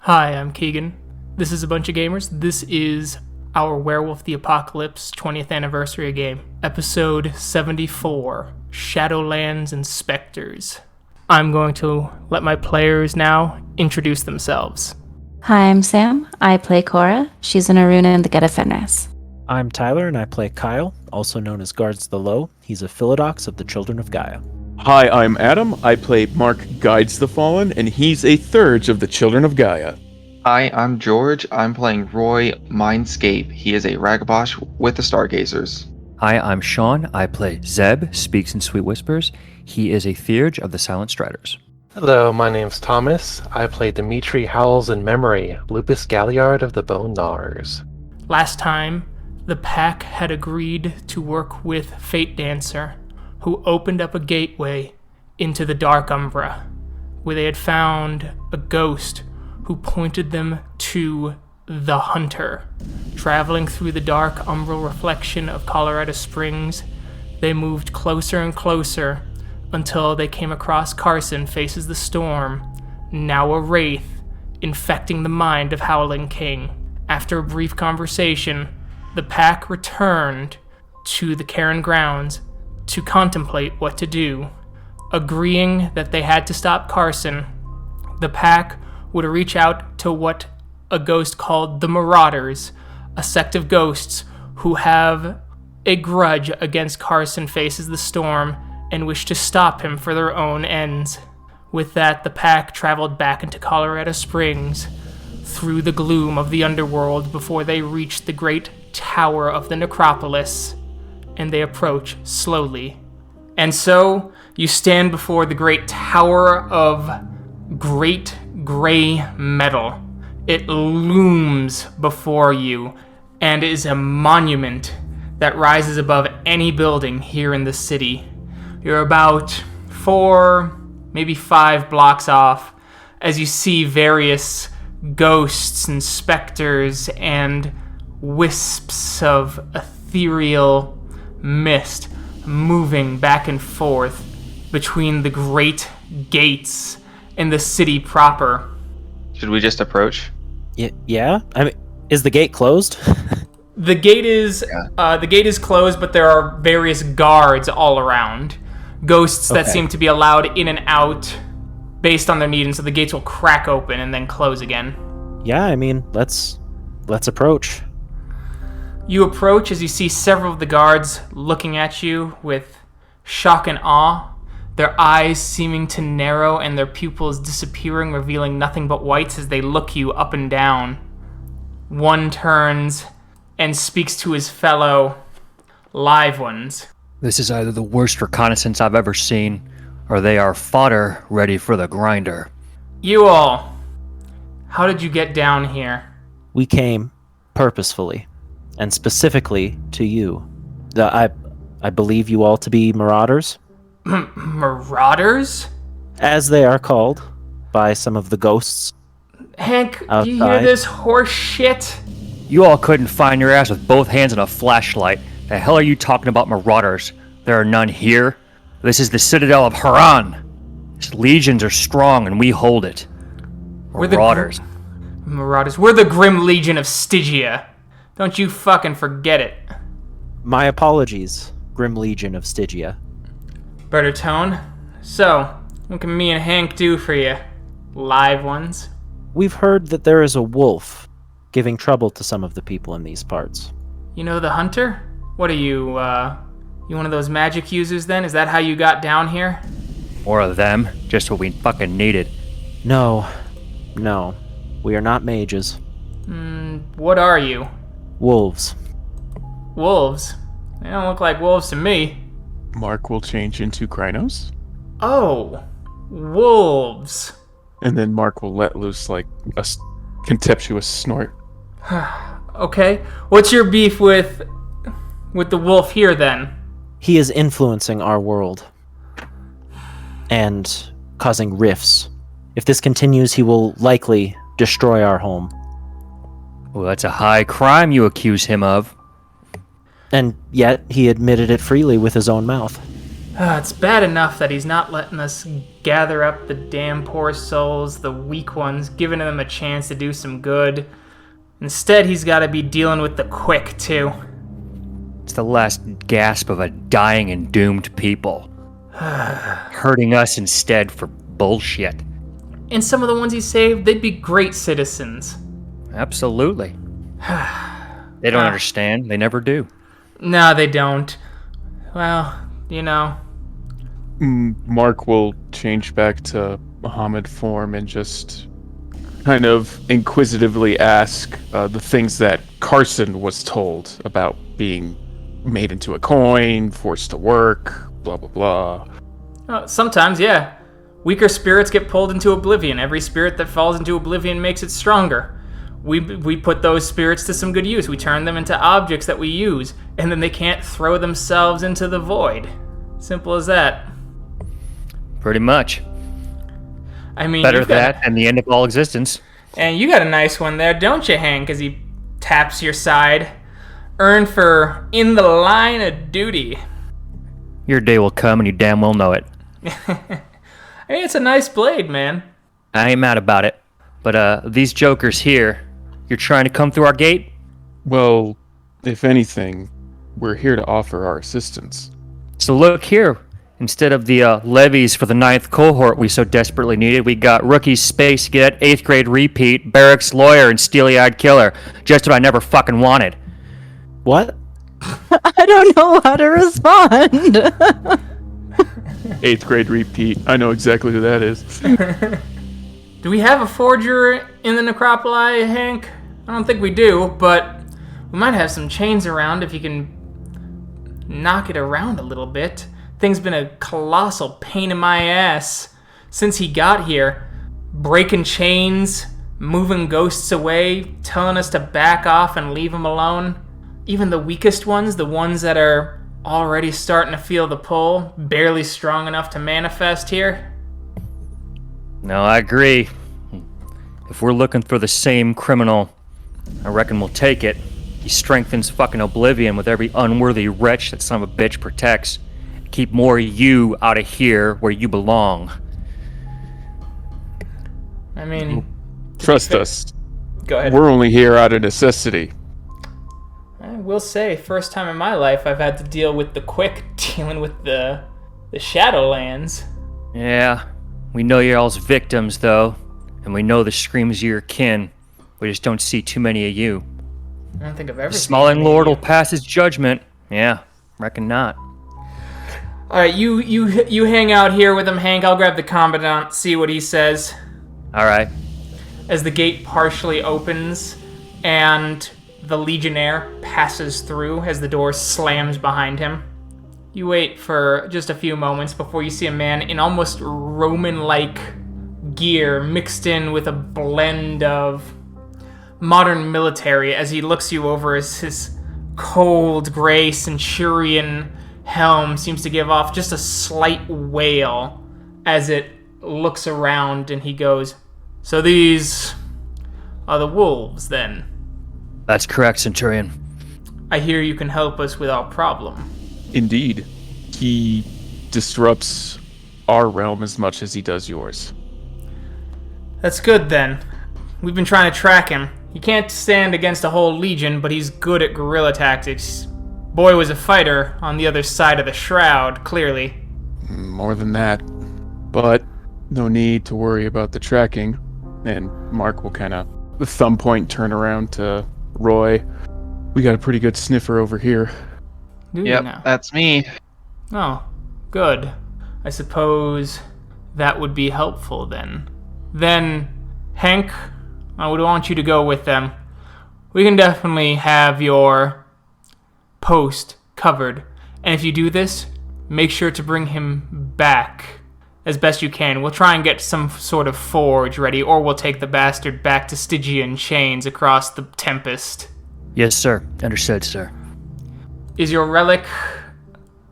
Hi, I'm Keegan. This is a bunch of gamers. This is our Werewolf the Apocalypse 20th anniversary game, episode 74, Shadowlands and Spectres. I'm going to let my players now introduce themselves. Hi, I'm Sam. I play Cora. She's an Aruna in the Geta Fenris. I'm Tyler, and I play Kyle, also known as Guards the Low. He's a Philodox of the Children of Gaia. Hi, I'm Adam. I play Mark Guides the Fallen, and he's a Thurge of the Children of Gaia. Hi, I'm George. I'm playing Roy Mindscape. He is a Ragabosh with the Stargazers. Hi, I'm Sean. I play Zeb Speaks-in-Sweet-Whispers. He is a Thurge of the Silent Striders. Hello, my name's Thomas. I play Dimitri Howls-In-Memory, Lupus Galliard of the Bone Gnawers. Last time, the pack had agreed to work with Fate Dancer, who opened up a gateway into the Dark Umbra, where they had found a ghost who pointed them to the Hunter. Traveling through the dark umbral reflection of Colorado Springs, they moved closer and closer until they came across Carson Faces-the-Storm, now a wraith, infecting the mind of Howling King. After a brief conversation, the pack returned to the Cairn grounds to contemplate what to do. Agreeing that they had to stop Carson, the pack would reach out to what a ghost called the Marauders, a sect of ghosts who have a grudge against Carson Faces-the-Storm and wish to stop him for their own ends. With that, the pack traveled back into Colorado Springs through the gloom of the underworld before they reached the great tower of the Necropolis, and they approach slowly. And so, you stand before the great tower of great gray metal. It looms before you and is a monument that rises above any building here in the city. You're about 4, maybe 5 blocks off as you see various ghosts and specters and wisps of ethereal mist moving back and forth between the great gates in the city proper. Should we just approach? Yeah? I mean, is the gate closed? The gate is closed, but there are various guards all around. Ghosts that seem to be allowed in and out based on their need, and so the gates will crack open and then close again. Yeah, I mean, let's approach. You approach as you see several of the guards looking at you with shock and awe, their eyes seeming to narrow and their pupils disappearing, revealing nothing but whites as they look you up and down. One turns and speaks to his fellow live ones. This is either the worst reconnaissance I've ever seen, or they are fodder ready for the grinder. You all, how did you get down here? We came purposefully, and specifically to you. I believe you all to be marauders. Marauders? As they are called by some of the ghosts. Hank, outside. do you hear this horse shit? You all couldn't find your ass with both hands and a flashlight. The hell are you talking about marauders? There are none here. This is the Citadel of Haran. Its legions are strong and we hold it. Marauders. Marauders. We're the Grim Legion of Stygia. Don't you fucking forget it. My apologies, Grim Legion of Stygia. Better tone. So, what can me and Hank do for you? Live ones? We've heard that there is a wolf giving trouble to some of the people in these parts. You know the Hunter? What are you, you one of those magic users then? Is that how you got down here? More of them. Just what we fucking needed. No. We are not mages. What are you? Wolves. Wolves? They don't look like wolves to me. Mark will change into Krynos, Oh, wolves. and then Mark will let loose like a contemptuous snort. Okay, what's your beef with the wolf here then? He is influencing our world and causing rifts. If this continues, he will likely destroy our home. Well, that's a high crime you accuse him of. And yet, he admitted it freely with his own mouth. It's bad enough that he's not letting us gather up the damn poor souls, the weak ones, giving them a chance to do some good. Instead, he's got to be dealing with the quick, too. It's the last gasp of a dying and doomed people. Hurting us instead for bullshit. And some of the ones he saved, they'd be great citizens. Absolutely. They don't understand. They never do. No, they don't. Well, you know. Mark will change back to Muhammad form and just kind of inquisitively ask the things that Carson was told about being made into a coin, forced to work, blah, blah, blah. Sometimes, yeah. Weaker spirits get pulled into oblivion. Every spirit that falls into oblivion makes it stronger. We put those spirits to some good use. We turn them into objects that we use, and then they can't throw themselves into the void. Simple as that. Pretty much. I mean, better that than the end of all existence. And you got a nice one there, don't you, Hank? As he taps your side. Earned for in the line of duty. Your day will come, and you damn well know it. Hey, it's a nice blade, man. I ain't mad about it. But these jokers here, you're trying to come through our gate? Well, if anything, we're here to offer our assistance. So look here. Instead of the levies for the 9th cohort we so desperately needed, we got rookie space cadet, 8th grade repeat, barracks lawyer, and steely-eyed killer. Just what I never fucking wanted. What? I don't know how to respond. 8th grade repeat. I know exactly who that is. Do we have a forger in the Necropolis, Hank? I don't think we do, but we might have some chains around if you can knock it around a little bit. Thing's been a colossal pain in my ass since he got here. Breaking chains, moving ghosts away, telling us to back off and leave them alone. Even the weakest ones, the ones that are already starting to feel the pull, barely strong enough to manifest here. No, I agree. If we're looking for the same criminal, I reckon we'll take it. He strengthens fucking oblivion with every unworthy wretch that son of a bitch protects. Keep more of you out of here where you belong. I mean... Trust us. Go ahead. We're only here out of necessity. I will say, first time in my life I've had to deal with the quick, dealing with the Shadowlands. Yeah, we know you're all's victims, though. And we know the screams of your kin. We just don't see too many of you. I don't think I've ever The seen Smalling any Lord of will you. pass his judgment. Yeah, reckon not. Alright, you hang out here with him, Hank. I'll grab the commandant, see what he says. Alright. As the gate partially opens and the legionnaire passes through as the door slams behind him. You wait for just a few moments before you see a man in almost Roman-like gear mixed in with a blend of modern military as he looks you over as his cold gray centurion helm seems to give off just a slight wail as it looks around, and he goes, "So these are the wolves, then? That's correct, Centurion. I hear you can help us with our problem." Indeed. He disrupts our realm as much as he does yours. That's good, then. We've been trying to track him. He can't stand against a whole legion, but he's good at guerrilla tactics. Boy was a fighter on the other side of the shroud, clearly. More than that. But no need to worry about the tracking. And Mark will kind of thumb point turn around to Roy. We got a pretty good sniffer over here. Do you Yep, now? that's me. Oh, good. I suppose that would be helpful, then. Then, Hank, I would want you to go with them. We can definitely have your post covered. And if you do this, make sure to bring him back as best you can. We'll try and get some sort of forge ready, or we'll take the bastard back to Stygian chains across the Tempest. Yes, sir. Understood, sir. Is your relic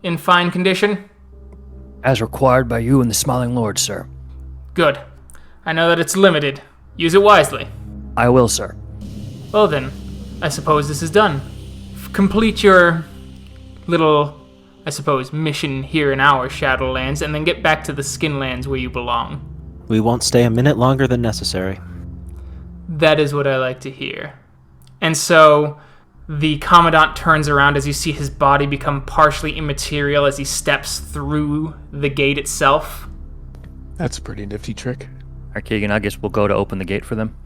in fine condition? As required by you and the Smiling Lord, sir. Good. I know that it's limited. Use it wisely. I will, sir. Well then, I suppose this is done. Complete your little I suppose, mission here in our Shadowlands, and then get back to the Skinlands where you belong. We won't stay a minute longer than necessary. That is what I like to hear. And so the Commandant turns around as you see his body become partially immaterial as he steps through the gate itself. That's a pretty nifty trick. All right, Keegan, I guess we'll go to open the gate for them.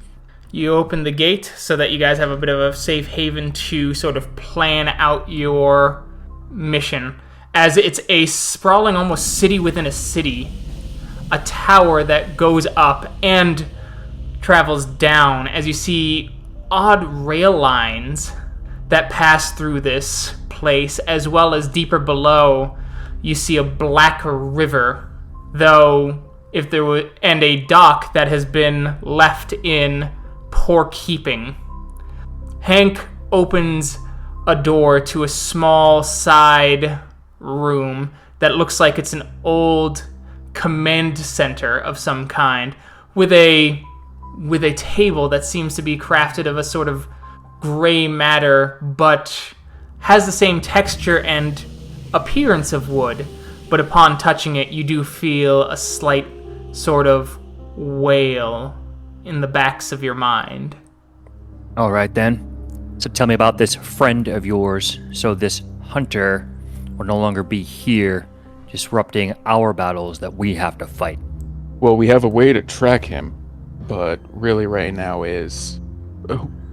You open the gate so that you guys have a bit of a safe haven to sort of plan out your mission. As it's a sprawling almost city within a city, a tower that goes up and travels down as you see odd rail lines that pass through this place, as well as deeper below you see a black river, though if there were, and a dock that has been left in poor keeping. Hank opens a door to a small side room that looks like it's an old command center of some kind, with a table that seems to be crafted of a sort of gray matter, but has the same texture and appearance of wood. But upon touching it, you do feel a slight sort of wail in the backs of your mind. All right, then. So tell me about this friend of yours. So this hunter will no longer be here, disrupting our battles that we have to fight. Well, we have a way to track him, but really right now is,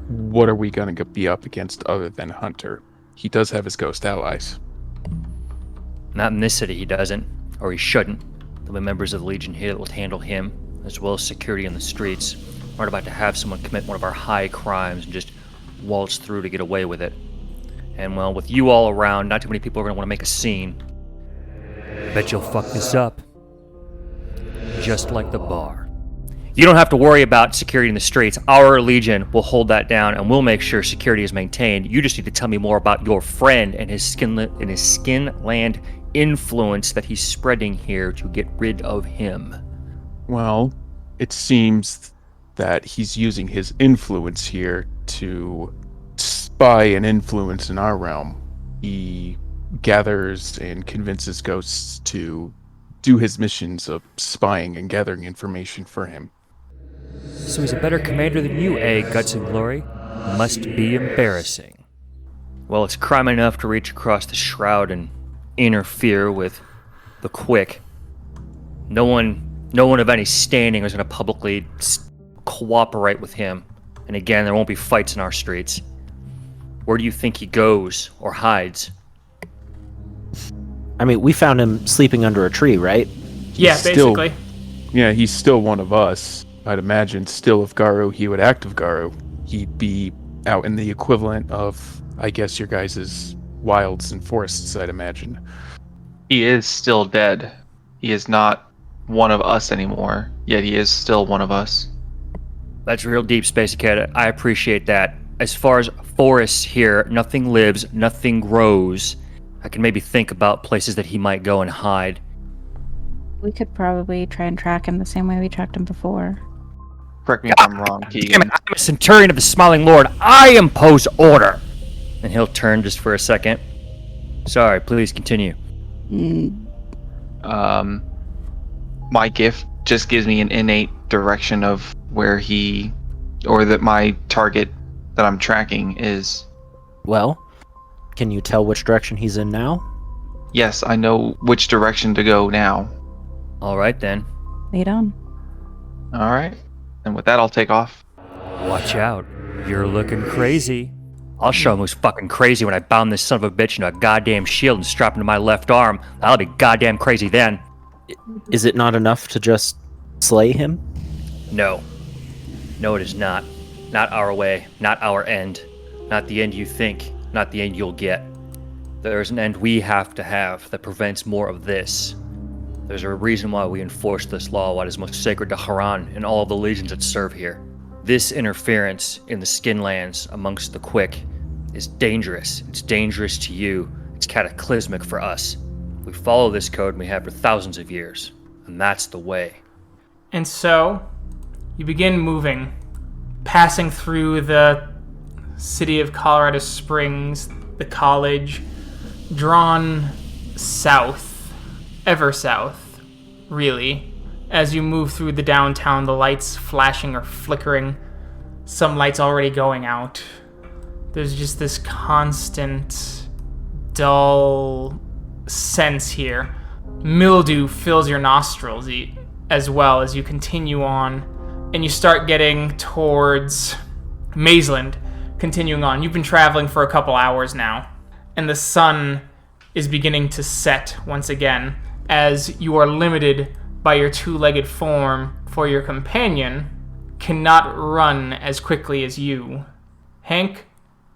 what are we going to be up against other than Hunter? He does have his ghost allies. Not in this city, he doesn't, or he shouldn't. There'll be members of the Legion here that will handle him, as well as security in the streets. We're not about to have someone commit one of our high crimes and just waltz through to get away with it. And well, with you all around, not too many people are going to want to make a scene. Bet you'll fuck this up. Just like the bar. You don't have to worry about security in the streets. Our Legion will hold that down, and we'll make sure security is maintained. You just need to tell me more about your friend and his Skinland influence that he's spreading here to get rid of him. Well, it seems that he's using his influence here to spy and influence in our realm. He gathers and convinces ghosts to do his missions of spying and gathering information for him. So he's a better commander than you, Guts and Glory? Must be embarrassing. Well, it's crime enough to reach across the shroud and interfere with the Quick. No one of any standing is going to publicly cooperate with him. And again, there won't be fights in our streets. Where do you think he goes or hides? I mean, we found him sleeping under a tree, right? Yeah, basically. He's still one of us. I'd imagine still if Garou, he would act of Garou. He'd be out in the equivalent of, I guess, your guys' wilds and forests, I'd imagine. He is still dead. He is not one of us anymore, yet he is still one of us. That's real deep, Space Cat. I appreciate that. As far as forests here, nothing lives, nothing grows. I can maybe think about places that he might go and hide. We could probably try and track him the same way we tracked him before. Correct me if I'm wrong, Keegan. Damn it, I'm a Centurion of the Smiling Lord. I impose order. And he'll turn just for a second. Sorry, please continue. My gift just gives me an innate direction of where that my target that I'm tracking is. Well, can you tell which direction he's in now? Yes, I know which direction to go now. All right, then. Lead on. All right. And with that, I'll take off. Watch out. You're looking crazy. I'll show him who's fucking crazy when I bound this son of a bitch into a goddamn shield and strap him to my left arm. I'll be goddamn crazy then. Is it not enough to just slay him? No. No, it is not. Not our way. Not our end. Not the end you think. Not the end you'll get. There's an end we have to have that prevents more of this. There's a reason why we enforce this law, what is most sacred to Haran and all of the legions that serve here. This interference in the Skinlands amongst the Quick is dangerous. It's dangerous to you. It's cataclysmic for us. We follow this code and we have for thousands of years. And that's the way. And so, you begin moving, passing through the city of Colorado Springs, the college, drawn south, ever south, really. As you move through the downtown, the lights flashing or flickering, some lights already going out. There's just this constant, dull sense here. Mildew fills your nostrils as well as you continue on, and you start getting towards Mazeland, continuing on. You've been traveling for a couple hours now, and the sun is beginning to set once again, as you are limited by your two-legged form, for your companion cannot run as quickly as you. Hank,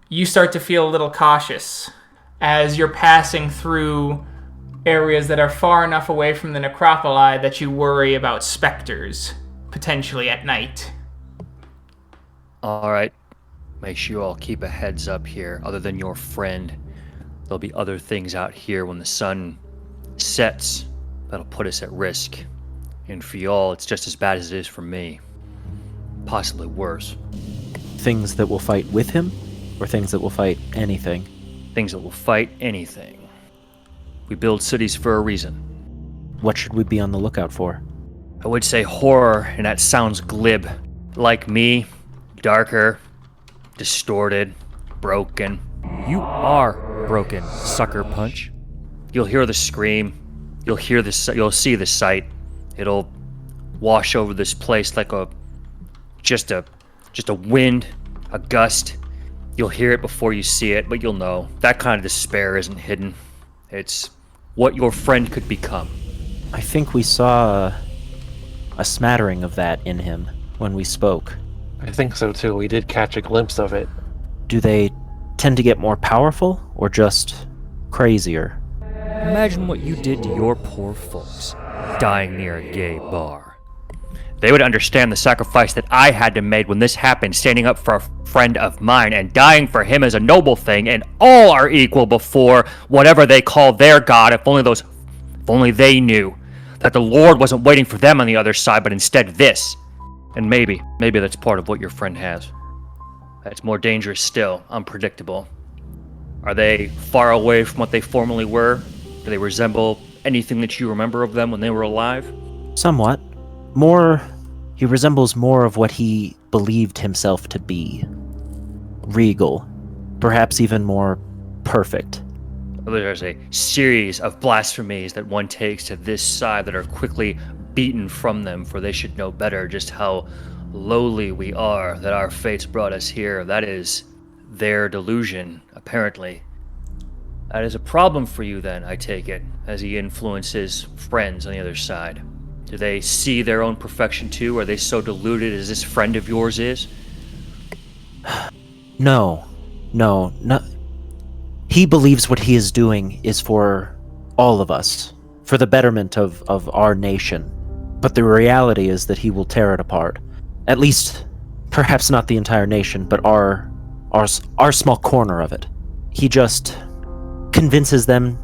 you start to feel a little cautious as you're passing through areas that are far enough away from the necropoli that you worry about specters, potentially at night. Alright, make sure you all keep a heads up here. Other than your friend, there'll be other things out here when the sun sets that'll put us at risk. And for y'all, it's just as bad as it is for me. Possibly worse. Things that will fight with him, or things that will fight anything? Things that will fight anything. We build cities for a reason. What should we be on the lookout for? I would say horror, and that sounds glib. Like me, darker, distorted, broken. You are broken, sucker punch. You'll hear the scream. You'll see the sight. It'll wash over this place like just a wind, a gust. You'll hear it before you see it, but you'll know. That kind of despair isn't hidden. It's what your friend could become. I think we saw a smattering of that in him when we spoke. I think so too. We did catch a glimpse of it. Do they tend to get more powerful, or just crazier? Imagine what you did to your poor folks, dying near a gay bar. They would understand the sacrifice that I had to make when this happened, standing up for a friend of mine, and dying for him is a noble thing, and all are equal before whatever they call their god. If only they knew that the Lord wasn't waiting for them on the other side, but instead this. And maybe that's part of what your friend has. That's more dangerous still, unpredictable. Are they far away from what they formerly were? Do they resemble anything that you remember of them when they were alive? Somewhat. He resembles more of what he believed himself to be. Regal. Perhaps even more perfect. There's a series of blasphemies that one takes to this side that are quickly beaten from them, for they should know better just how lowly we are, that our fates brought us here. That is their delusion, apparently. That is a problem for you then, I take it, as he influences friends on the other side. Do they see their own perfection too? Are they so deluded as this friend of yours is? No. He believes what he is doing is for all of us, for the betterment of our nation. But the reality is that he will tear it apart. At least, perhaps not the entire nation, but our small corner of it. He just convinces them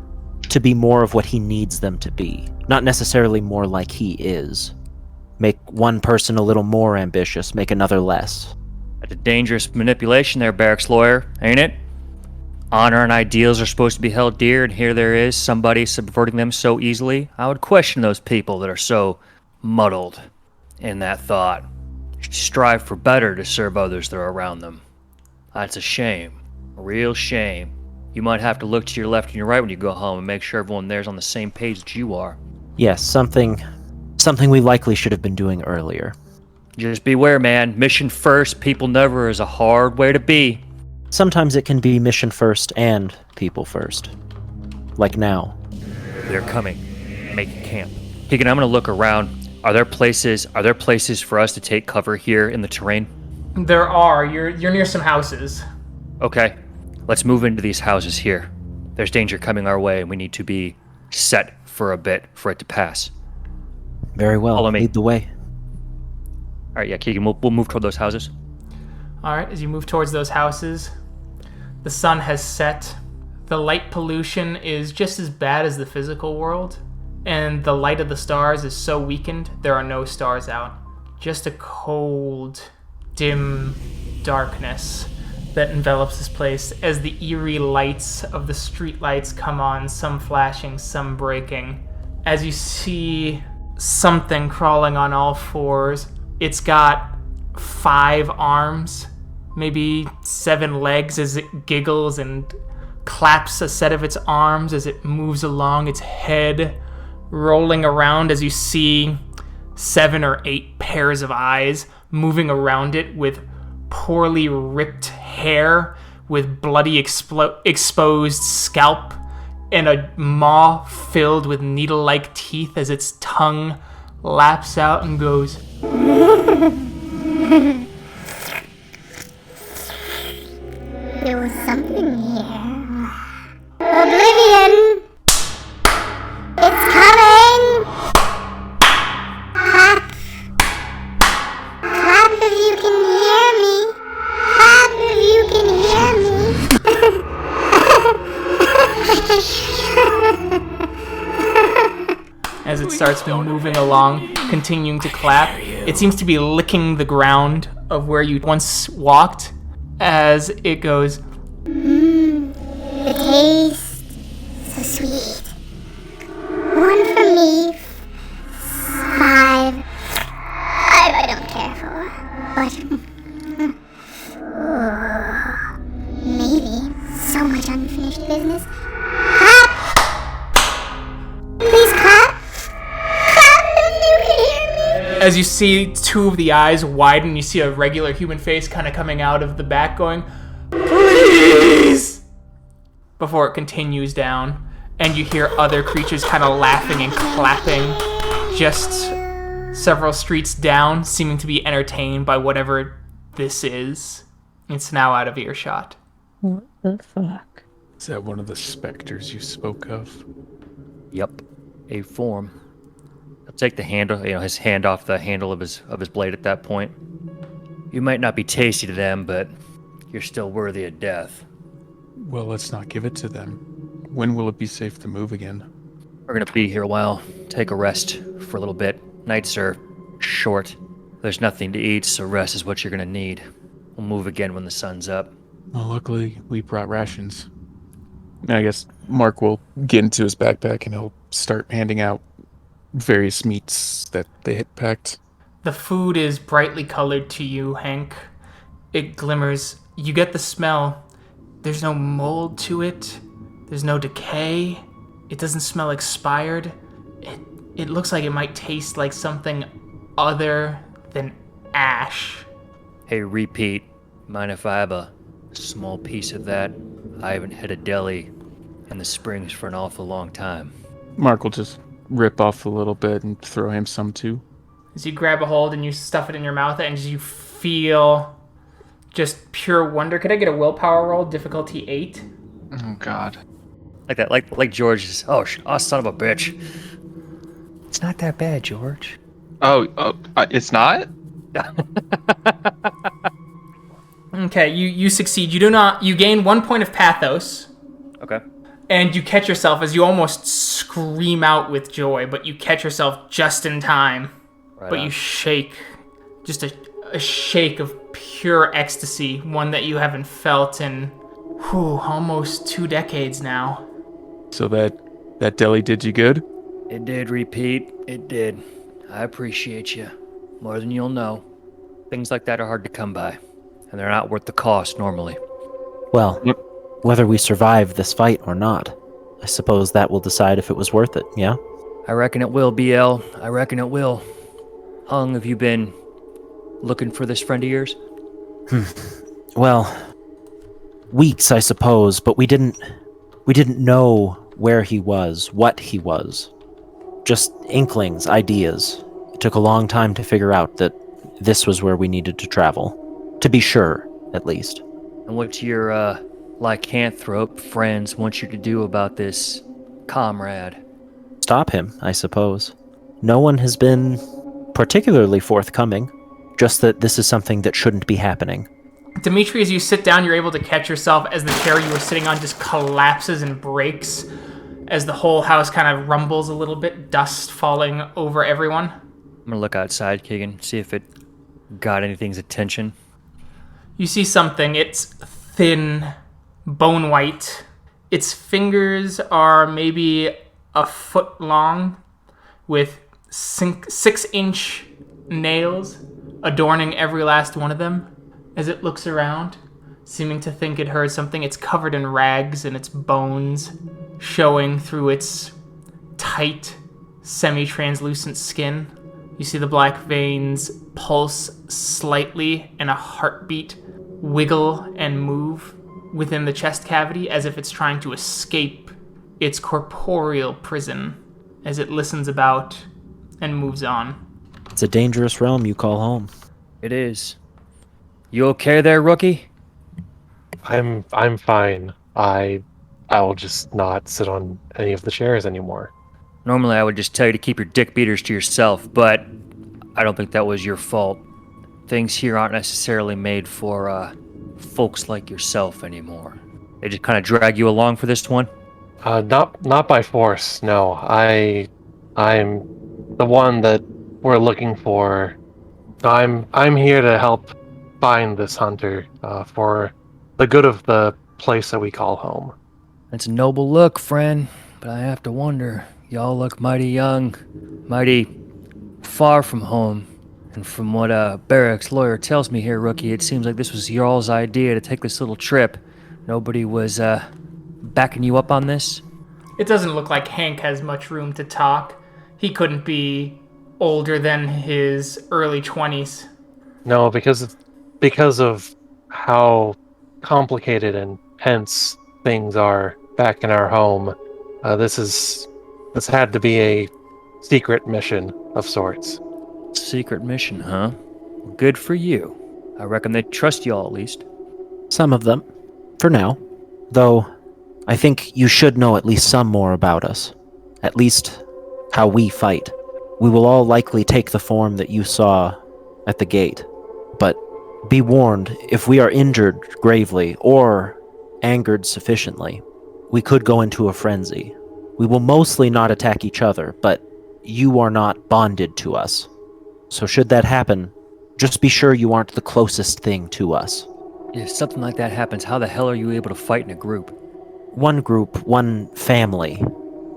to be more of what he needs them to be, not necessarily more like he is. Make one person a little more ambitious, make another less. That's a dangerous manipulation there, barracks lawyer, ain't it? Honor and ideals are supposed to be held dear, and here there is somebody subverting them so easily. I would question those people that are so muddled in that thought. Should strive for better to serve others that are around them. That's a shame. A real shame. You might have to look to your left and your right when you go home and make sure everyone there's on the same page that you are. Yes, something we likely should have been doing earlier. Just beware, man. Mission first, people never is a hard way to be. Sometimes it can be mission first and people first. Like now. They're coming. Make camp. Keegan, I'm gonna look around. Are there places for us to take cover here in the terrain? There are. You're near some houses. Okay. Let's move into these houses here. There's danger coming our way, and we need to be set for a bit for it to pass. Very well. Follow me. Lead the way. All right, yeah, Keegan, we'll move toward those houses. All right, as you move towards those houses, the sun has set. The light pollution is just as bad as the physical world, and the light of the stars is so weakened, there are no stars out. Just a cold, dim darkness that envelops this place as the eerie lights of the street lights come on, some flashing, some breaking. As you see something crawling on all fours, it's got 5 arms, maybe 7 legs, as it giggles and claps a set of its arms as it moves along, its head rolling around as you see 7 or 8 pairs of eyes moving around it with poorly ripped hair, with bloody exposed scalp, and a maw filled with needle-like teeth as its tongue laps out and goes... There was something here. Oblivion! It's coming! Clap. Clap if you can hear me. Clap if you can hear me. As it starts moving along, continuing to clap, it seems to be licking the ground of where you once walked as it goes... The taste, so sweet. 1 for me, 5. I don't care for, but maybe so much unfinished business. Clap! Please clap! Clap if you can hear me! As you see 2 of the eyes widen, you see a regular human face kind of coming out of the back going, "Please!" Before it continues down, and you hear other creatures kind of laughing and clapping just several streets down, seeming to be entertained by whatever this is. It's now out of earshot. What the fuck? Is that one of the specters you spoke of? Yep, a form. He'll take the handle, his hand off the handle of his blade at that point. You might not be tasty to them, but you're still worthy of death. Well, let's not give it to them. When will it be safe to move again? We're gonna be here a while. Take a rest for a little bit. Nights are short. There's nothing to eat, so rest is what you're gonna need. We'll move again when the sun's up. Well, luckily, we brought rations. I guess Mark will get into his backpack and he'll start handing out various meats that they had packed. The food is brightly colored to you, Hank. It glimmers. You get the smell. There's no mold to it. There's no decay. It doesn't smell expired. It looks like it might taste like something other than ash. Hey, repeat. Mind if I have a small piece of that? I haven't hit a deli in the Springs for an awful long time. Mark will just rip off a little bit and throw him some too. As you grab a hold and you stuff it in your mouth and you feel just pure wonder. Could I get a willpower roll, difficulty 8? Oh, God. Like that, like George's. Oh, son of a bitch. It's not that bad, George. It's not? Okay, you succeed. You gain 1 point of pathos. Okay. And you catch yourself as you almost scream out with joy, but you catch yourself just in time. Right but on. you shake. Just a shake of pure ecstasy, one that you haven't felt in almost 2 decades now. So that deli did you good? It did, repeat. It did. I appreciate you. More than you'll know. Things like that are hard to come by. And they're not worth the cost normally. Well, whether we survive this fight or not, I suppose that will decide if it was worth it, yeah? I reckon it will, BL. I reckon it will. How long have you been looking for this friend of yours? Well, weeks, I suppose, but we didn't know where he was, what he was. Just inklings, ideas. It took a long time to figure out that this was where we needed to travel. To be sure, at least. And what your, lycanthrope friends want you to do about this comrade? Stop him, I suppose. No one has been particularly forthcoming. Just that this is something that shouldn't be happening. Dimitri, as you sit down, you're able to catch yourself as the chair you were sitting on just collapses and breaks as the whole house kind of rumbles a little bit, dust falling over everyone. I'm gonna look outside, Keegan, see if it got anything's attention. You see something. It's thin, bone white. Its fingers are maybe a foot long, with 6-inch nails adorning every last one of them. As it looks around, seeming to think it heard something, it's covered in rags and its bones showing through its tight, semi-translucent skin. You see the black veins pulse slightly and a heartbeat wiggle and move within the chest cavity as if it's trying to escape its corporeal prison as it listens about and moves on. It's a dangerous realm you call home. It is. You okay there, rookie? I'm fine. I'll just not sit on any of the chairs anymore. Normally I would just tell you to keep your dick beaters to yourself, but I don't think that was your fault. Things here aren't necessarily made for folks like yourself anymore. They just kind of drag you along for this one? Not by force, no. I'm the one that we're looking for. I'm here to help find this hunter for the good of the place that we call home. It's a noble look, friend, but I have to wonder. Y'all look mighty young, mighty far from home. And from what Barrack's lawyer tells me here, rookie, it seems like this was y'all's idea to take this little trip. Nobody was backing you up on this? It doesn't look like Hank has much room to talk. He couldn't be older than his early 20s. No, because of how complicated and tense things are back in our home. This had to be a secret mission of sorts. Secret mission, huh? Well, good for you. I reckon they trust y'all at least. Some of them. For now. Though, I think you should know at least some more about us. At least, how we fight. We will all likely take the form that you saw at the gate. But be warned, if we are injured gravely, or angered sufficiently, we could go into a frenzy. We will mostly not attack each other, but you are not bonded to us. So should that happen, just be sure you aren't the closest thing to us. If something like that happens, how the hell are you able to fight in a group? One group, one family,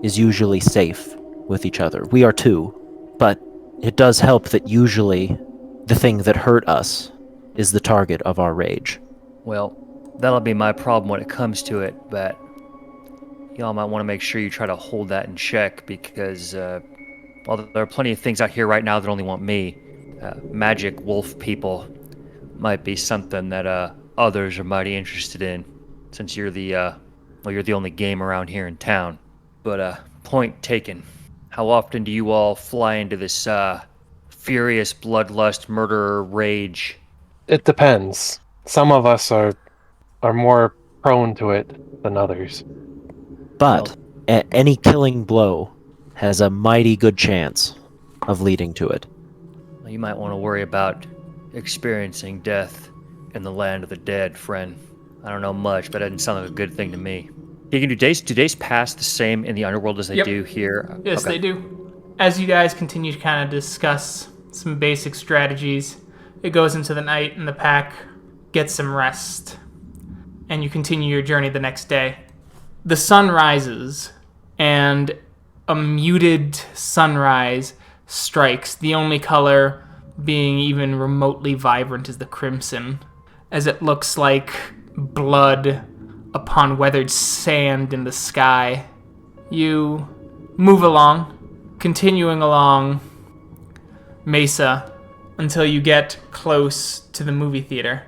is usually safe with each other. We are too, but it does help that usually the thing that hurt us is the target of our rage. Well, that'll be my problem when it comes to it, but y'all might want to make sure you try to hold that in check because, well, there are plenty of things out here right now that only want me. Magic wolf people might be something that others are mighty interested in, since you're the only game around here in town. But point taken. How often do you all fly into this furious bloodlust murderer rage? It depends. Some of us are more prone to it than others. But any killing blow has a mighty good chance of leading to it. Well, you might want to worry about experiencing death in the land of the dead, friend. I don't know much, but that doesn't sound like a good thing to me. Keegan, do days pass the same in the underworld as they do here? Yes, Okay. they do. As you guys continue to kind of discuss some basic strategies, it goes into the night and the pack gets some rest. And you continue your journey the next day. The sun rises, and a muted sunrise strikes, the only color being even remotely vibrant is the crimson, as it looks like blood upon weathered sand in the sky. You move along, continuing along Mesa until you get close to the movie theater.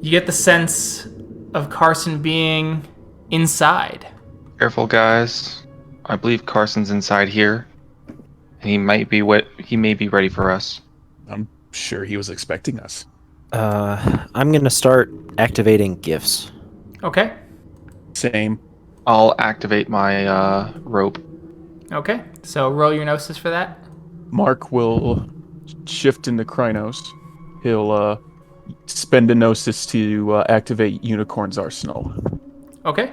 You get the sense of Carson being inside. Careful, guys. I believe Carson's inside here, and he may be ready for us. I'm sure he was expecting us. I'm gonna start activating gifts. Okay. Same. I'll activate my rope. Okay. So roll your gnosis for that. Mark will shift into Krynos. He'll spend a gnosis to activate Unicorn's Arsenal. Okay.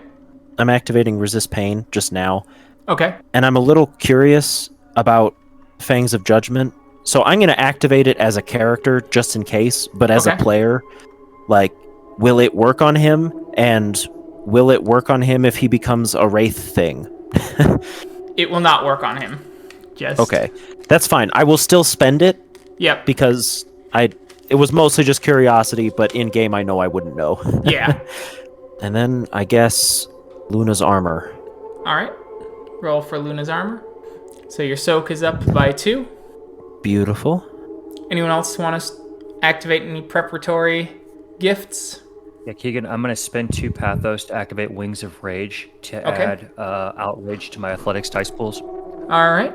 I'm activating resist pain just now. Okay. And I'm a little curious about Fangs of Judgment. So I'm going to activate it as a character just in case, but as a Okay. player, like, will it work on him? And will it work on him if he becomes a wraith thing? It will not work on him. Just Okay, that's fine. I will still spend it. Yep. Because it was mostly just curiosity, but in game I know I wouldn't know. Yeah. And then I guess Luna's armor. All right. Roll for Luna's armor. So your soak is up by 2. Beautiful. Anyone else want to activate any preparatory gifts? Yeah, Keegan, I'm going to spend 2 pathos to activate Wings of Rage to add outrage to my athletics dice pools. All right.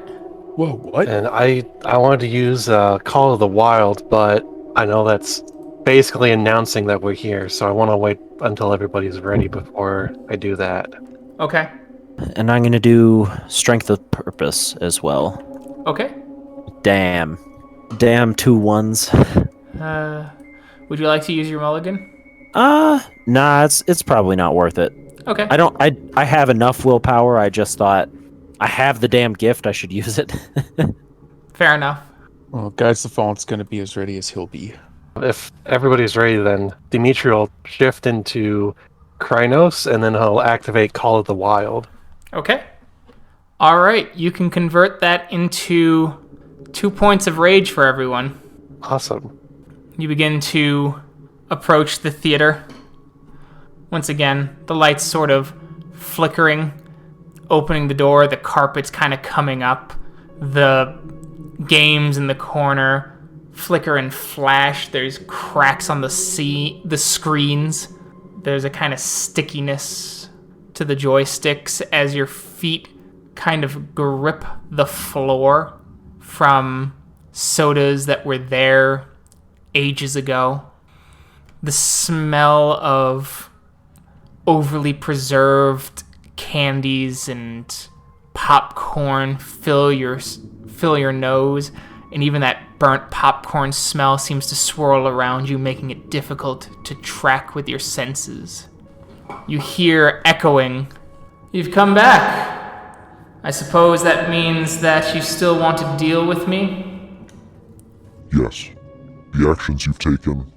Whoa, what? And I wanted to use Call of the Wild, but I know that's basically announcing that we're here, so I want to wait until everybody's ready before I do that. Okay. And I'm going to do Strength of Purpose as well. Okay. Damn 2 1s. Would you like to use your mulligan? Nah, it's probably not worth it. Okay. I have enough willpower. I just thought I have the damn gift, I should use it. Fair enough. Well, Guides the Fallen's going to be as ready as he'll be. If everybody's ready, then Dimitri will shift into Krynos, and then he'll activate Call of the Wild. Okay. All right. You can convert that into 2 points of rage for everyone. Awesome. You begin to approach the theater. Once again, the lights sort of flickering, opening the door, the carpet's kind of coming up, the games in the corner flicker and flash. There's cracks on the screens. There's a kind of stickiness to the joysticks as your feet kind of grip the floor from sodas that were there ages ago. The smell of overly preserved candies and popcorn fill your nose, and even that burnt popcorn smell seems to swirl around you, making it difficult to track with your senses. You hear echoing, "You've come back. I suppose that means that you still want to deal with me?" Yes. The actions you've taken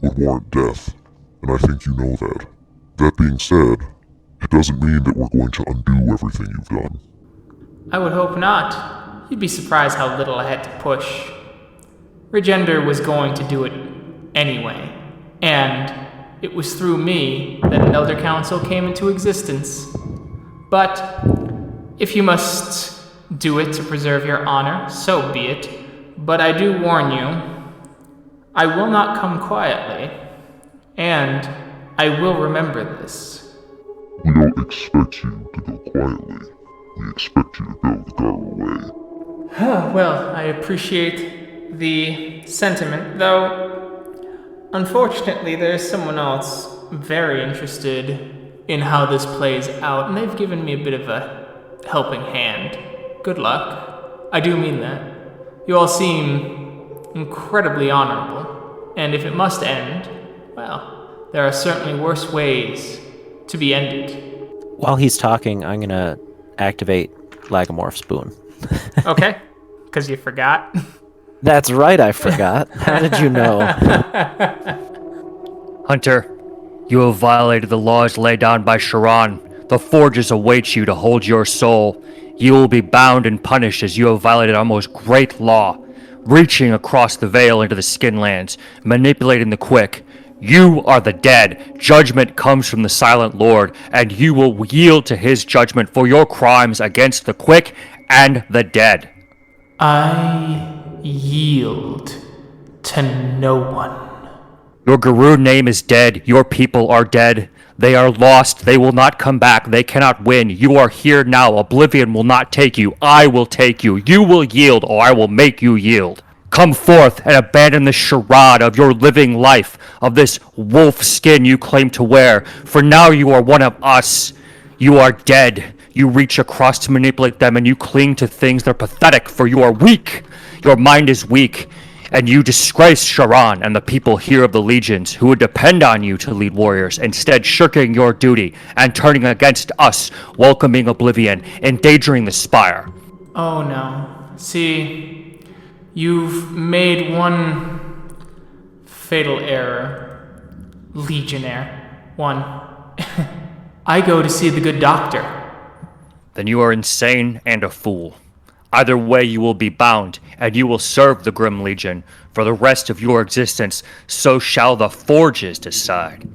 would warrant death, and I think you know that. That being said, it doesn't mean that we're going to undo everything you've done. I would hope not. You'd be surprised how little I had to push. Regender was going to do it anyway, and it was through me that an Elder Council came into existence. But if you must do it to preserve your honor, so be it. But I do warn you, I will not come quietly, and I will remember this. We don't expect you to go quietly. We expect you to go the Garou way. Well, I appreciate the sentiment, though unfortunately there's someone else very interested in how this plays out, and they've given me a bit of a helping hand. Good luck. I do mean that. You all seem incredibly honorable, and if it must end, well, there are certainly worse ways to be ended. While he's talking, I'm going to activate Lagomorph's Boon. Okay, because you forgot. That's right, I forgot. How did you know? Hunter, you have violated the laws laid down by Sharon. The forges await you to hold your soul. You will be bound and punished as you have violated our most great law, reaching across the veil into the Skinlands, manipulating the quick. You are the dead. Judgment comes from the Silent Lord, and you will yield to his judgment for your crimes against the quick and the dead. I yield to no one. Your Garou name is dead. Your people are dead. They are lost. They will not come back. They cannot win. You are here now. Oblivion will not take you. I will take you. You will yield, or I will make you yield. Come forth and abandon the charade of your living life, of this wolf skin you claim to wear. For now you are one of us. You are dead. You reach across to manipulate them, and you cling to things that are pathetic, for you are weak. Your mind is weak. And you disgrace Sharon and the people here of the legions who would depend on you to lead warriors, instead shirking your duty and turning against us, welcoming oblivion, endangering the spire. Oh no. See, you've made one fatal error. Legionnaire. 1. I go to see the good doctor. Then you are insane and a fool. Either way, you will be bound, and you will serve the Grim Legion for the rest of your existence. So shall the Forges decide.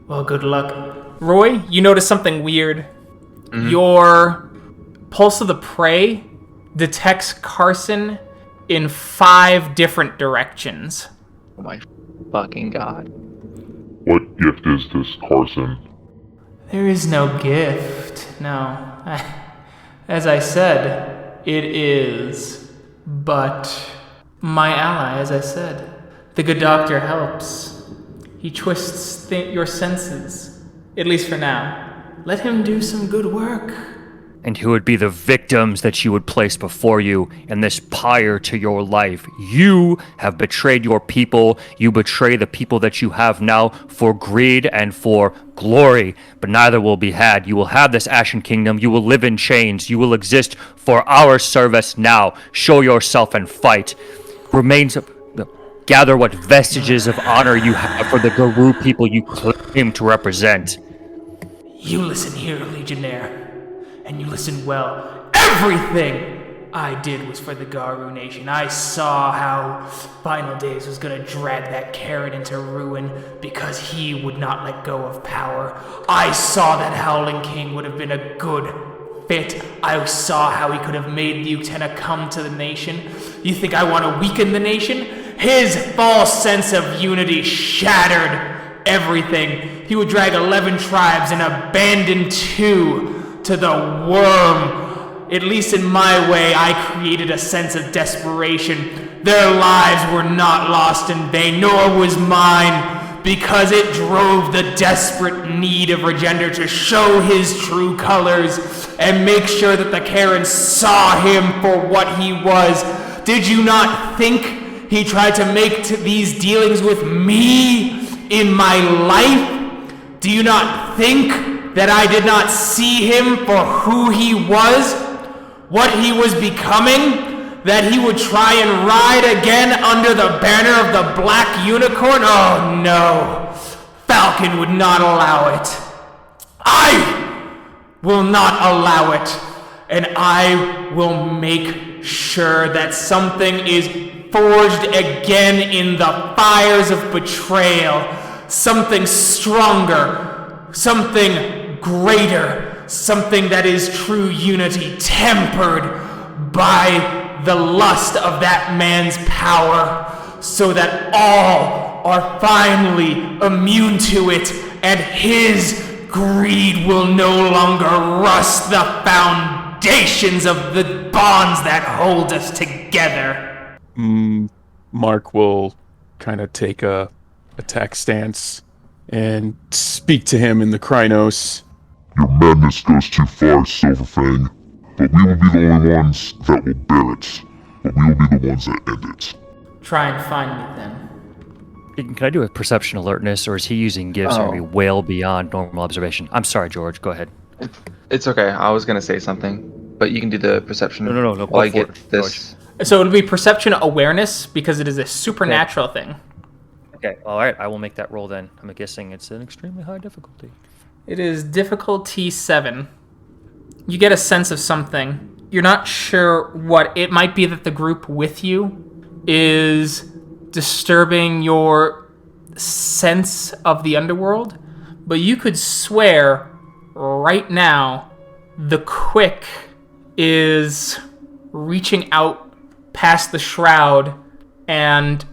Well, good luck. Roy, you notice something weird. Your Pulse of the Prey detects Carson in 5 different directions. Oh my fucking god. What gift is this, Carson? There is no gift, no. As I said, it is but my ally, as I said. The good doctor helps. He twists your senses, at least for now. Let him do some good work. And who would be the victims that you would place before you in this pyre to your life? You have betrayed your people. You betray the people that you have now for greed and for glory, but neither will be had. You will have this Ashen Kingdom. You will live in chains. You will exist for our service now. Show yourself and fight. Gather what vestiges of honor you have for the Garou people you claim to represent. You listen here, Legionnaire. And you listen well. Everything I did was for the Garou Nation. I saw how Final Days was going to drag that Karen into ruin because he would not let go of power. I saw that Howling King would have been a good fit. I saw how he could have made the Utena come to the nation. You think I want to weaken the nation? His false sense of unity shattered everything. He would drag 11 tribes and abandon 2 to the worm. At least in my way, I created a sense of desperation. Their lives were not lost in vain, nor was mine, because it drove the desperate need of Regender to show his true colors and make sure that the Karens saw him for what he was. Did you not think he tried to make these dealings with me in my life? Do you not think that I did not see him for who he was, what he was becoming, that he would try and ride again under the banner of the Black Unicorn? Oh no, Falcon would not allow it. I will not allow it, and I will make sure that something is forged again in the fires of betrayal, something stronger, something greater, something that is true unity, tempered by the lust of that man's power, so that all are finally immune to it, and his greed will no longer rust the foundations of the bonds that hold us together. Mark will kind of take a attack stance and speak to him in the Krynos. Your madness goes too far, Silverfang. But we will be the only ones that will bear it. But we will be the ones that end it. Try and find me then. Keegan, can I do a perception alertness, or is he using gifts or are we well beyond normal observation? I'm sorry, George. Go ahead. It's okay. I was going to say something, but you can do the perception. No. While I get this. So it'll be perception awareness because it is a supernatural thing. Okay, all right. I will make that roll then. I'm guessing it's an extremely high difficulty. It is difficulty 7. You get a sense of something. You're not sure what. It might be that the group with you is disturbing your sense of the underworld, but you could swear right now the Quick is reaching out past the shroud and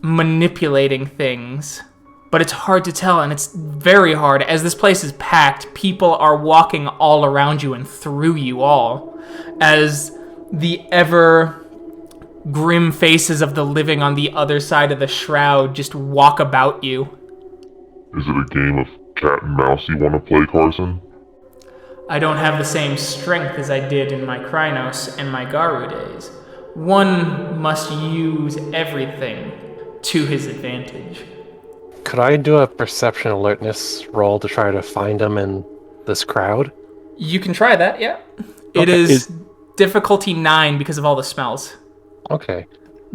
manipulating things. But it's hard to tell, and it's very hard. As this place is packed, people are walking all around you and through you all, as the ever grim faces of the living on the other side of the shroud just walk about you. Is it a game of cat and mouse you want to play, Carson? I don't have the same strength as I did in my Krynos and my Garou days. One must use everything to his advantage. Could I do a perception alertness roll to try to find him in this crowd? You can try that, yeah. It is difficulty 9 because of all the smells. Okay.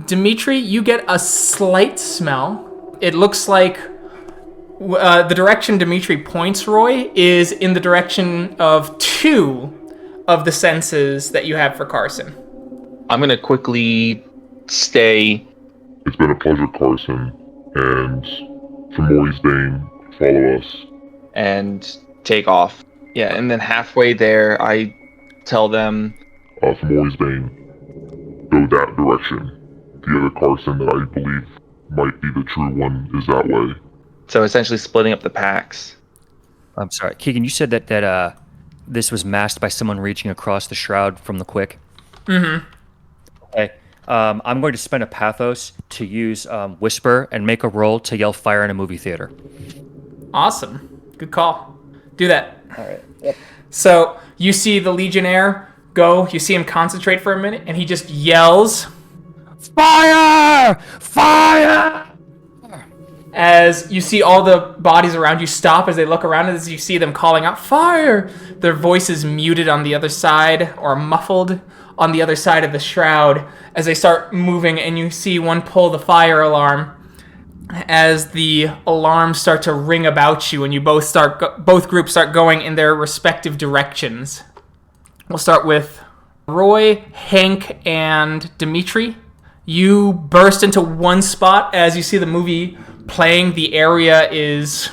Dimitri, you get a slight smell. It looks like The direction Dimitri points, Roy, is in the direction of 2 of the senses that you have for Carson. I'm gonna quickly stay. It's been a pleasure, Carson, and for Maury's Bane, follow us. And take off. Yeah, and then halfway there, I tell them... For Maury's Bane, go that direction. The other Carson that I believe might be the true one is that way. So essentially splitting up the packs. I'm sorry, Keegan, you said that this was masked by someone reaching across the shroud from the quick? Mm-hmm. Okay. I'm going to spend a pathos to use Whisper and make a roll to yell fire in a movie theater. Awesome. Good call. Do that. All right. Yep. So you see the legionnaire go, you see him concentrate for a minute, and he just yells, "Fire! Fire!" As you see all the bodies around you stop as they look around, as you see them calling out, "Fire!" Their voices muted on the other side, or muffled on the other side of the shroud, as they start moving, and you see one pull the fire alarm. As the alarms start to ring about you, and you both groups start going in their respective directions. We'll start with Roy, Hank, and Dimitri. You burst into one spot as you see the movie playing. The area is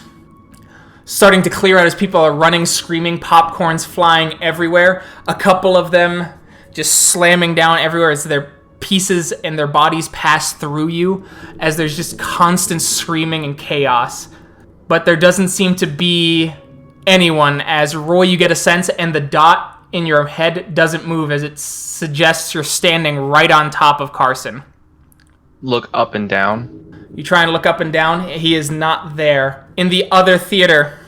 starting to clear out as people are running, screaming, popcorn's flying everywhere. A couple of them just slamming down everywhere as their pieces and their bodies pass through you, as there's just constant screaming and chaos. But there doesn't seem to be anyone, as Roy, you get a sense, and the dot in your head doesn't move, as it suggests you're standing right on top of Carson. Look up and down. You try and look up and down. He is not there. In the other theater,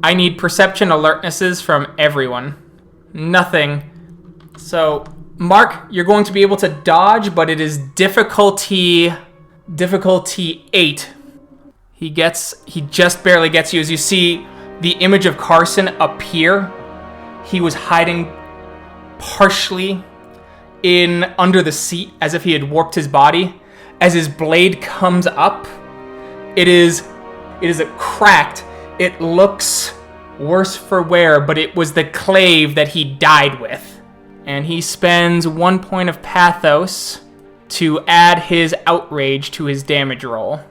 I need perception alertnesses from everyone. Nothing. So, Mark, you're going to be able to dodge, but it is difficulty 8. He just barely gets you as you see the image of Carson appear. He was hiding partially under the seat as if he had warped his body. As his blade comes up, it is a cracked. It looks worse for wear, but it was the clave that he died with. And he spends 1 point of pathos to add his outrage to his damage roll.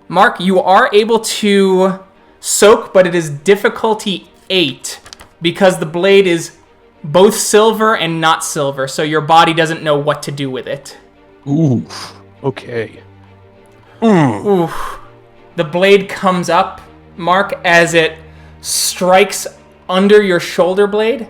Mark, you are able to soak, but it is difficulty 8 because the blade is both silver and not silver, so your body doesn't know what to do with it. Ooh, okay. Ooh. The blade comes up, Mark, as it strikes under your shoulder blade,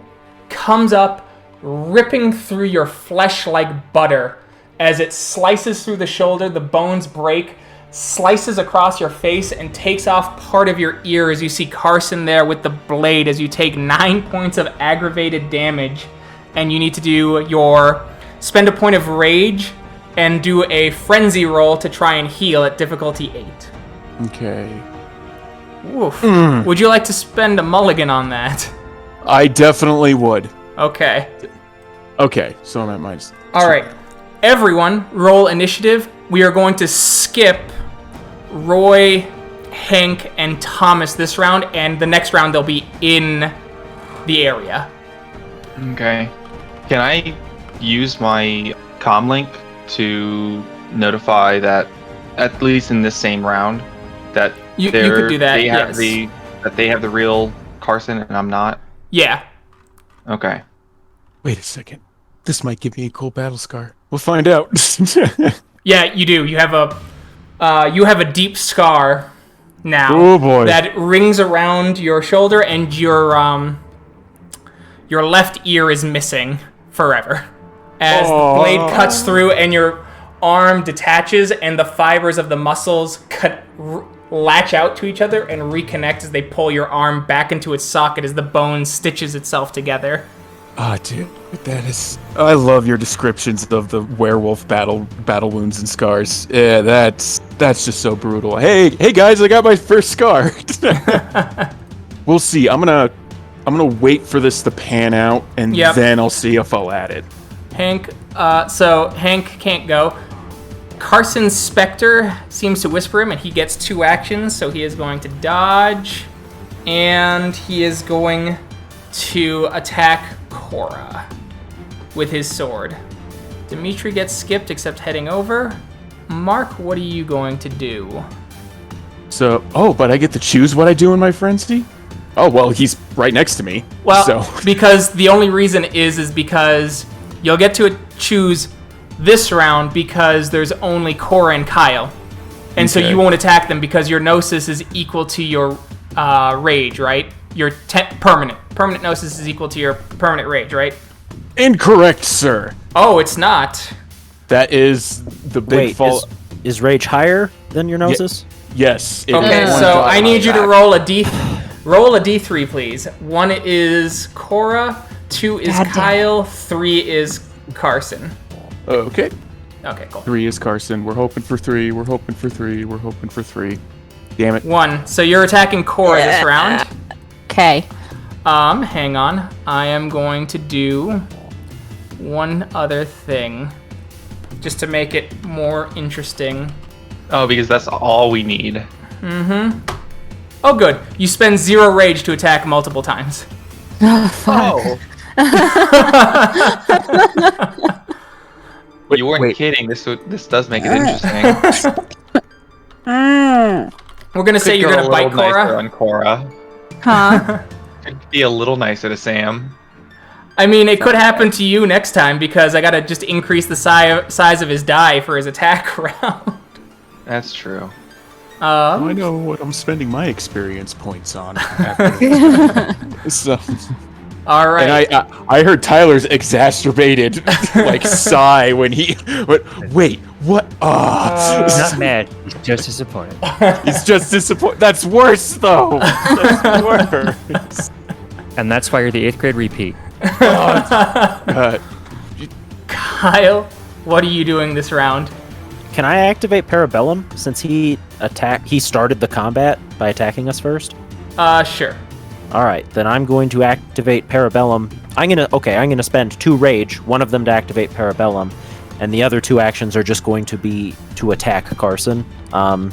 comes up, ripping through your flesh like butter. As it slices through the shoulder, the bones break, slices across your face, and takes off part of your ear as you see Carson there with the blade, as you take 9 points of aggravated damage. And you need to spend a point of rage and do a frenzy roll to try and heal at difficulty 8. Okay. Oof. Would you like to spend a mulligan on that? I definitely would. Okay. Okay, so I'm at minus. All right. Everyone, roll initiative. We are going to skip Roy, Hank, and Thomas this round, and the next round they'll be in the area. Okay. Can I use my comlink to notify that, at least in this same round, that you could do that, they have yes. that they have the real Carson and I'm not? Yeah. Okay. Wait a second. This might give me a cool battle scar. We'll find out. Yeah, you do. You have a deep scar now. Oh boy. That rings around your shoulder, and your left ear is missing forever. As the blade cuts through and your arm detaches and the fibers of the muscles latch out to each other and reconnect as they pull your arm back into its socket as the bone stitches itself together. Ah, dude, that is... I love your descriptions of the werewolf battle wounds and scars. Yeah, that's just so brutal. Hey guys, I got my first scar. We'll see. I'm gonna wait for this to pan out, and then I'll see if I'll add it. Hank, so Hank can't go. Carson's Spectre seems to whisper him, and he gets 2 actions, so he is going to dodge, and he is going to attack Cora with his sword. Dimitri gets skipped, except heading over. Mark, what are you going to do? So, but I get to choose what I do in my frenzy? Oh, well, he's right next to me. Well, so. because the only reason is because you'll get to choose this round because there's only Cora and Kyle. And so you won't attack them because your Gnosis is equal to your rage, right? Your permanent. Permanent Gnosis is equal to your permanent rage, right? Incorrect, sir. Oh, it's not. That is the big fault. Is rage higher than your Gnosis? Yes. Okay, so I need you to roll a D3, please. 1 is Cora, 2 is Kyle, 3 is Carson. Okay. Okay, cool. 3 is Carson. We're hoping for 3. We're hoping for 3. We're hoping for 3. Damn it. 1. So you're attacking Cora this round. Okay. Hang on. I am going to do one other thing just to make it more interesting. Oh, because that's all we need. Mm-hmm. Oh, good. You spend 0 rage to attack multiple times. Oh, fuck. You weren't kidding. This does make it interesting. We're gonna say you're gonna bite Cora. On Cora. Huh? Could be a little nicer to Sam. I mean, it could happen to you next time because I gotta just increase the size of his die for his attack round. That's true. I know what I'm spending my experience points on. So. All right. And I heard Tyler's exacerbated sigh when he. But wait, what? He's not mad. He's just disappointed. He's just disappointed. That's worse, though. That's worse. And that's why you're the 8th grade repeat. Kyle, what are you doing this round? Can I activate Parabellum since he started the combat by attacking us first? Sure. All right, then I'm going to activate Parabellum. I'm gonna spend 2 rage, one of them to activate Parabellum, and the other 2 actions are just going to be to attack Carson. And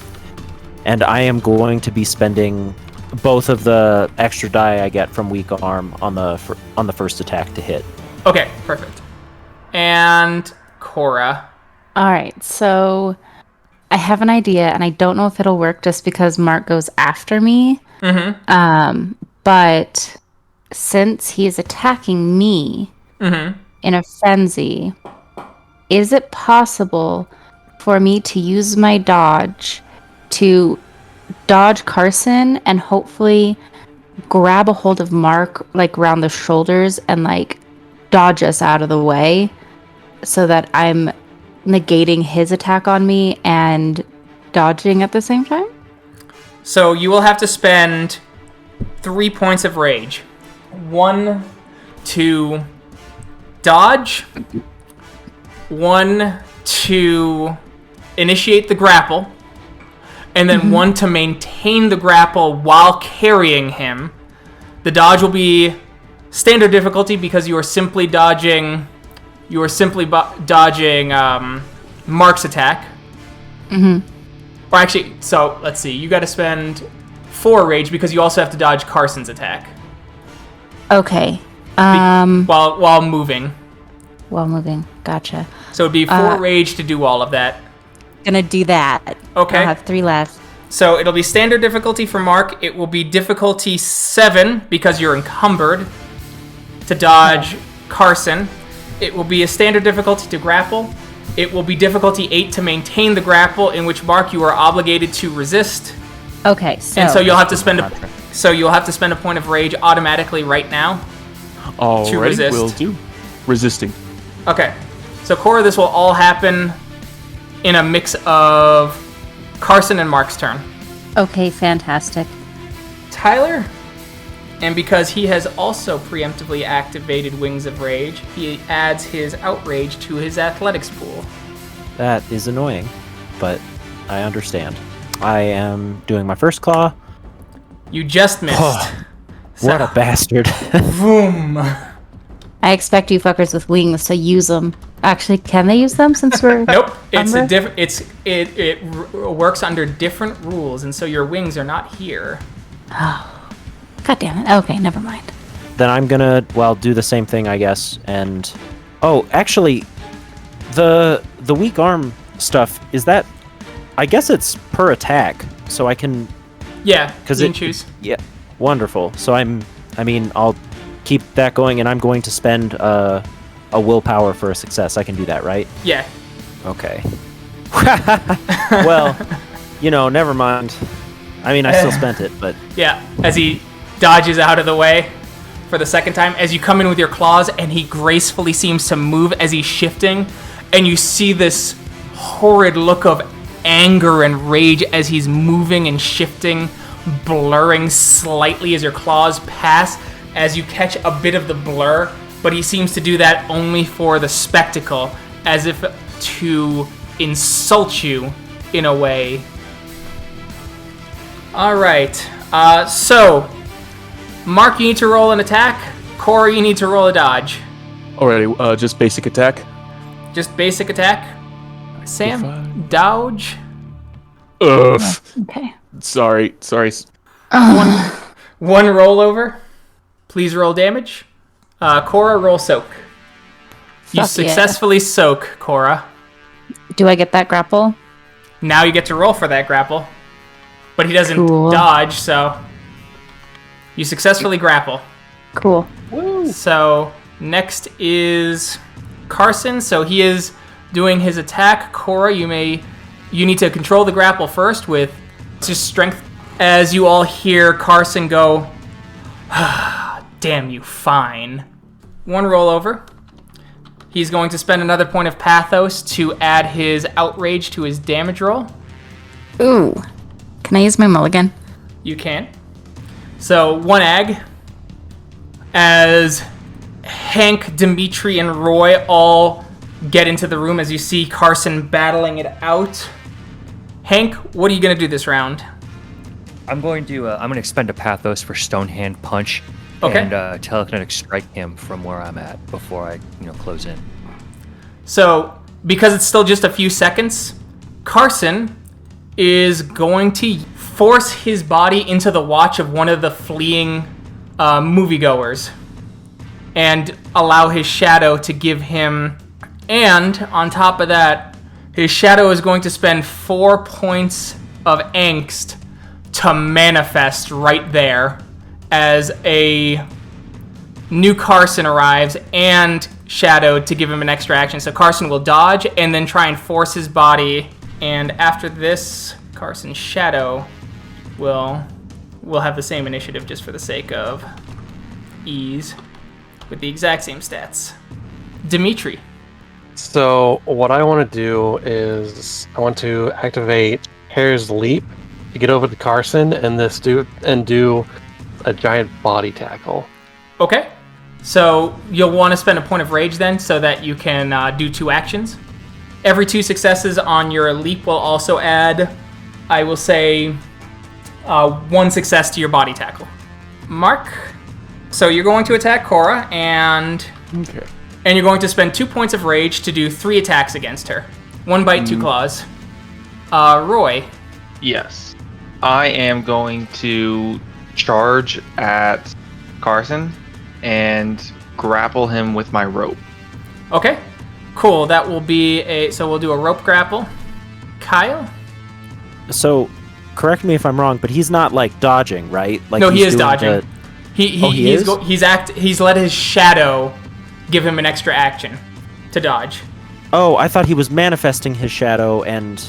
I am going to be spending both of the extra die I get from weak arm on the first attack to hit. Okay, perfect. And Cora. All right, so I have an idea, and I don't know if it'll work just because Mark goes after me. Mm-hmm. But since he is attacking me in a frenzy, is it possible for me to use my dodge to dodge Carson and hopefully grab a hold of Mark around the shoulders and dodge us out of the way so that I'm negating his attack on me and dodging at the same time? So you will have to spend 3 points of rage. 1 to dodge, 1 to initiate the grapple, and then 1 to maintain the grapple while carrying him. The dodge will be standard difficulty because you are simply dodging Mark's attack. Or actually, so let's see. You got to spend 4 rage because you also have to dodge Carson's attack. Okay. While moving. While moving. Gotcha. So it'd be 4 rage to do all of that. Gonna do that. Okay. I'll have 3 left. So it'll be standard difficulty for Mark. It will be difficulty 7 because you're encumbered to dodge Carson. It will be a standard difficulty to grapple. It will be difficulty 8 to maintain the grapple, in which Mark you are obligated to resist. Okay, and so you'll have to spend a point of rage automatically right now. Alright, to resist. Will do. Resisting. Okay, so Cora, this will all happen in a mix of Carson and Mark's turn. Okay, fantastic. Tyler, and because he has also preemptively activated Wings of Rage, he adds his Outrage to his Athletics pool. That is annoying, but I understand. I am doing my first claw. You just missed. What a bastard. Boom. I expect you fuckers with wings to use them. Actually, can they use them since we're... Nope. It's Umbra? a different. It works under different rules, and so your wings are not here. Oh. God damn it. Okay, never mind. Then I'm gonna, do the same thing, I guess. And actually, the weak arm stuff is that. I guess it's per attack, so I can. Yeah, you can it choose. Yeah, wonderful. So I'll keep that going, and I'm going to spend a willpower for a success. I can do that, right? Yeah. Okay. Well, never mind. I mean, I still spent it, but... Yeah, as he dodges out of the way for the second time, as you come in with your claws, and he gracefully seems to move as he's shifting, and you see this horrid look of anger and rage as he's moving and shifting, blurring slightly as your claws pass, as you catch a bit of the blur, but he seems to do that only for the spectacle, as if to insult you in a way. Alright, so, Mark, you need to roll an attack. Cora, you need to roll a dodge. Alrighty, just basic attack. Just basic attack. Sam, dodge. Ugh. Okay. Sorry. One rollover. Please roll damage. Cora, roll soak. You Fuck successfully soak, Cora. Do I get that grapple? Now you get to roll for that grapple. But he doesn't Cool. dodge, so... You successfully grapple. Cool. So, next is Carson. So he is doing his attack. Cora, you need to control the grapple first with just strength. As you all hear Carson go, damn you, fine. One roll over. He's going to spend another point of pathos to add his outrage to his damage roll. Ooh. Can I use my mulligan? You can. So, one ag. As Hank, Dimitri, and Roy all get into the room as you see Carson battling it out. Hank, what are you going to do this round? I'm going to expend a pathos for Stone Hand Punch. Okay. And telekinetic strike him from where I'm at before I close in. So, because it's still just a few seconds, Carson is going to force his body into the watch of one of the fleeing moviegoers and allow his shadow to give him... And, on top of that, his shadow is going to spend 4 points of angst to manifest right there as a new Carson arrives and Shadow to give him an extra action. So Carson will dodge and then try and force his body. And after this, Carson's Shadow will have the same initiative just for the sake of ease with the exact same stats. Dimitri. So what I want to do is I want to activate Hare's Leap to get over to Carson and do a giant body tackle. Okay. So you'll want to spend a point of rage then so that you can do 2 actions. Every 2 successes on your leap will also add, I will say, 1 success to your body tackle. Mark, so you're going to attack Cora and you're going to spend 2 points of rage to do 3 attacks against her. 1 bite, 2 claws. Roy. Yes. I am going to charge at Carson and grapple him with my rope. Okay. Cool. That will be so we'll do a rope grapple. Kyle? So, correct me if I'm wrong, but he's not like dodging, right? Like no, he is doing dodging. He's let his shadow give him an extra action to dodge. Oh, I thought he was manifesting his shadow and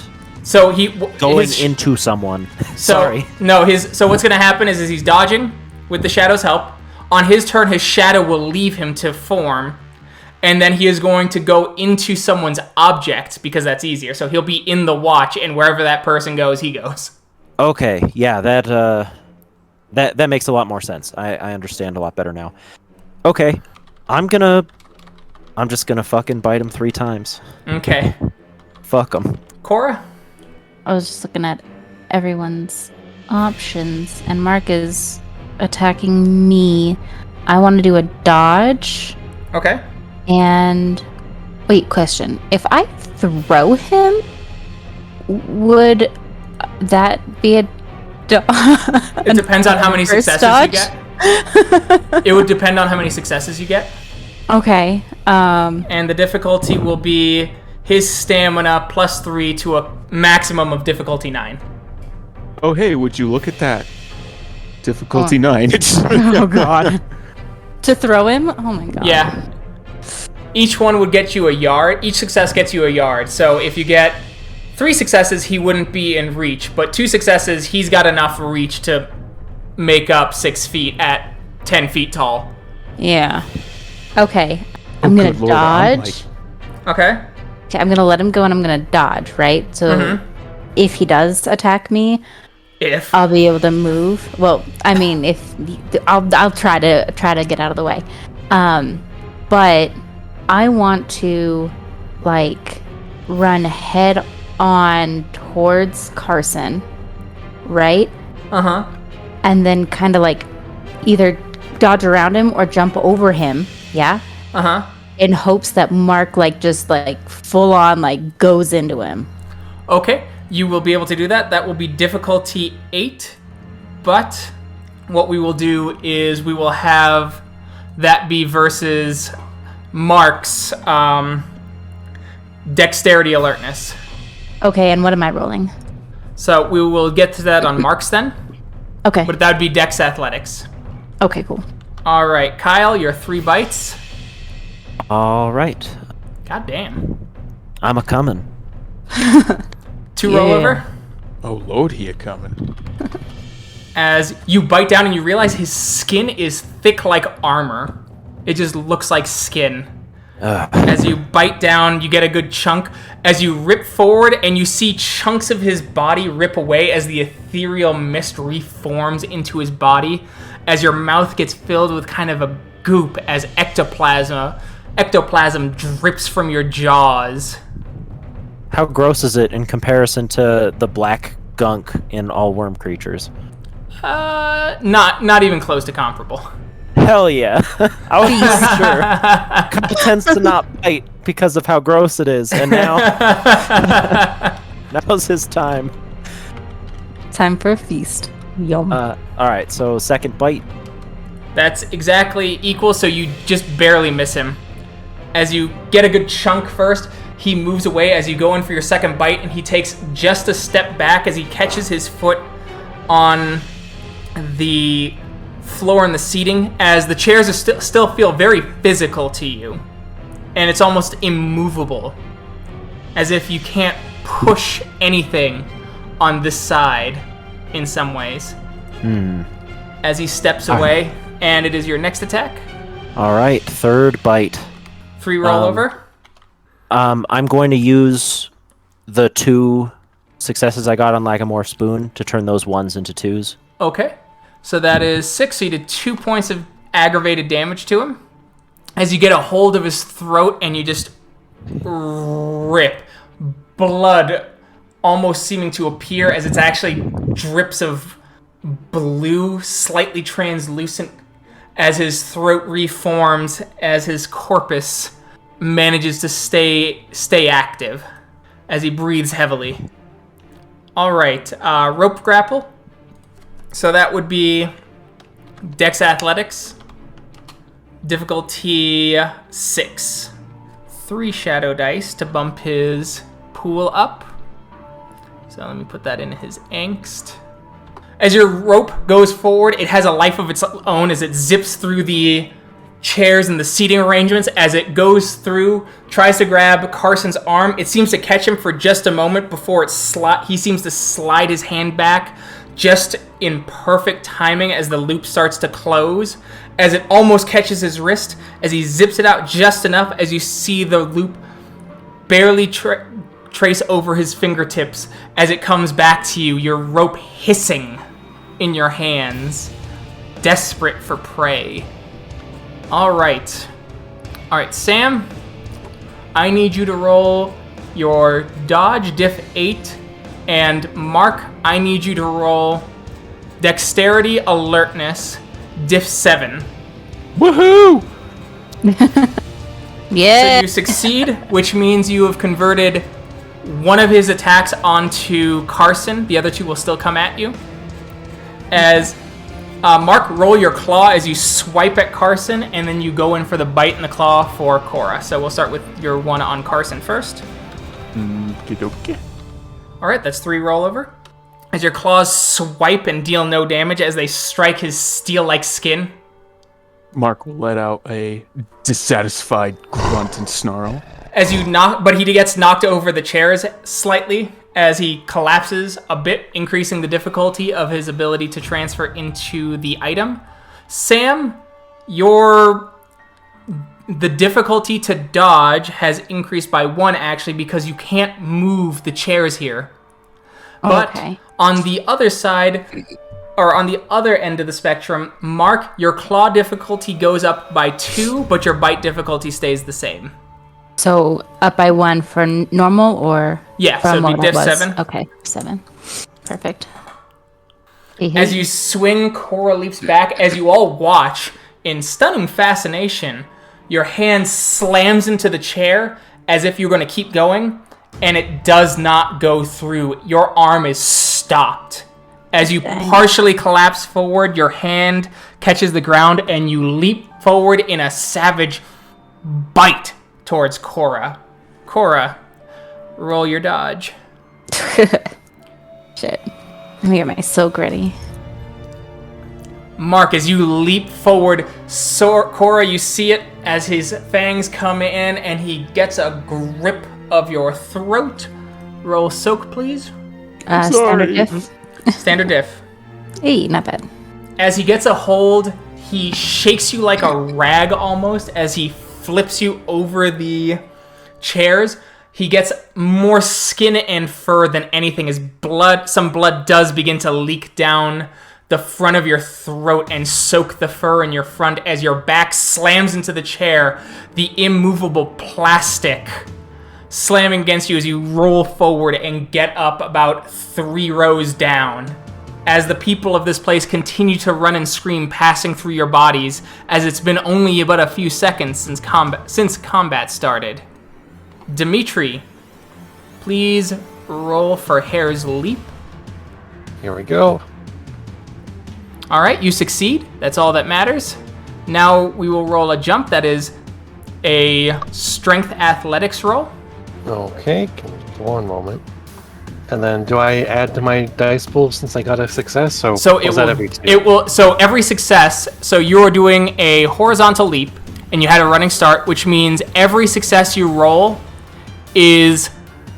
so he going into someone. Sorry. No, so what's going to happen is he's dodging with the shadow's help. On his turn, his shadow will leave him to form, and then he is going to go into someone's object because that's easier. So he'll be in the watch, and wherever that person goes, he goes. Okay, yeah, that makes a lot more sense. I understand a lot better now. Okay, I'm just gonna fucking bite him 3 times. Okay. Fuck him. Cora? I was just looking at everyone's options, and Mark is attacking me. I want to do a dodge. Okay. And Wait, question. If I throw him, would that be a It depends on how many successes you get. It would depend on how many successes you get. Okay. And the difficulty will be his stamina +3 to a maximum of difficulty 9. Oh, hey, would you look at that? Difficulty 9. Oh, God. To throw him? Oh, my God. Yeah. Each one would get you a yard. Each success gets you a yard. So if you get 3 successes, he wouldn't be in reach. But 2 successes, he's got enough reach to make up 6 feet at 10 feet tall. Yeah. Okay. I'm going to dodge. Okay. Okay, I'm going to let him go and I'm going to dodge, right? So if he does attack me, I'll be able to move. Well, I mean, if I'll try to get out of the way. But I want to like run head on towards Carson, right? And then kind of like either dodge around him or jump over him, yeah? In hopes that Mark like just like full on like goes into him. Okay, you will be able to do that. That will be difficulty 8. But what we will do is we will have that be versus Mark's dexterity alertness. Okay, and what am I rolling? So we will get to that on Mark's then. Okay. But that would be dex athletics. Okay, cool. All right, Kyle, your 3 bites. All right. God damn. I'm a coming. 2 rollover. Oh, Lord, he a coming. As you bite down and you realize his skin is thick like armor. It just looks like skin. As you bite down, you get a good chunk. As you rip forward and you see chunks of his body rip away as the ethereal mist reforms into his body. As your mouth gets filled with kind of a goop as ectoplasm drips from your jaws. How gross is it in comparison to the black gunk in all worm creatures? Not even close to comparable. Hell yeah. I wasn't sure. Kyle tends to not bite because of how gross it is, and now now's his time. Time for a feast. Yum. Alright, so second bite. That's exactly equal, so you just barely miss him. As you get a good chunk first, he moves away as you go in for your second bite, and he takes just a step back as he catches his foot on the floor and the seating, as the chairs are still feel very physical to you. And it's almost immovable. As if you can't push anything on this side in some ways. As he steps away, and it is your next attack. Alright, third bite. 3 rollover. I'm going to use the 2 successes I got on Lagamore Spoon to turn those 1s into 2s. Okay. So that is 6, so you did 2 points of aggravated damage to him. As you get a hold of his throat and you just rip. Blood almost seeming to appear as it's actually drips of blue, slightly translucent, as his throat reforms, as his corpus manages to stay active, as he breathes heavily. Alright, rope grapple. So that would be Dex Athletics. Difficulty 6. 3 shadow dice to bump his pool up. So let me put that in his angst. As your rope goes forward, it has a life of its own as it zips through the chairs and the seating arrangements. As it goes through, tries to grab Carson's arm. It seems to catch him for just a moment before he seems to slide his hand back just in perfect timing as the loop starts to close. As it almost catches his wrist, as he zips it out just enough as you see the loop barely trace over his fingertips as it comes back to you, your rope hissing in your hands, desperate for prey. Alright, Sam, I need you to roll your dodge diff 8, and Mark, I need you to roll dexterity alertness diff 7. Woohoo! Yeah. So you succeed, which means you have converted one of his attacks onto Carson. The other two will still come at you. As Mark, roll your claw as you swipe at Carson, and then you go in for the bite and the claw for Cora. So we'll start with your one on Carson first. Okay. All right, that's 3 rollover. As your claws swipe and deal no damage as they strike his steel-like skin. Mark will let out a dissatisfied grunt and snarl. As you knock, but he gets knocked over the chairs slightly as he collapses a bit, increasing the difficulty of his ability to transfer into the item. Sam, the difficulty to dodge has increased by 1 actually because you can't move the chairs here. But Okay. on the other side, or on the other end of the spectrum, Mark, your claw difficulty goes up by 2, but your bite difficulty stays the same. So up by 1 for normal or Yeah, so from it'd be what it diff was? 7. Okay, 7. Perfect. As you swing, Cora leaps back. As you all watch, in stunning fascination, your hand slams into the chair as if you're going to keep going, and it does not go through. Your arm is stopped. As you partially collapse forward, your hand catches the ground, and you leap forward in a savage bite towards Cora. Cora, roll your dodge. Shit. Let me get my soak ready. Mark, as you leap forward, Cora, you see it as his fangs come in, and he gets a grip of your throat. Roll soak, please. Standard diff. Standard diff. Hey, not bad. As he gets a hold, he shakes you like a rag almost as he flips you over the chairs. He gets more skin and fur than anything as some blood does begin to leak down the front of your throat and soak the fur in your front as your back slams into the chair, the immovable plastic slamming against you as you roll forward and get up about 3 rows down. As the people of this place continue to run and scream, passing through your bodies, as it's been only about a few seconds since combat started. Dimitri, please roll for Hare's Leap. Here we go. All right, you succeed. That's all that matters. Now we will roll a jump that is a strength athletics roll. Okay, give me just one moment. And then do I add to my dice pool since I got a success? So it that will, every 2? it will. So every success. So you're doing a horizontal leap, and you had a running start, which means every success you roll is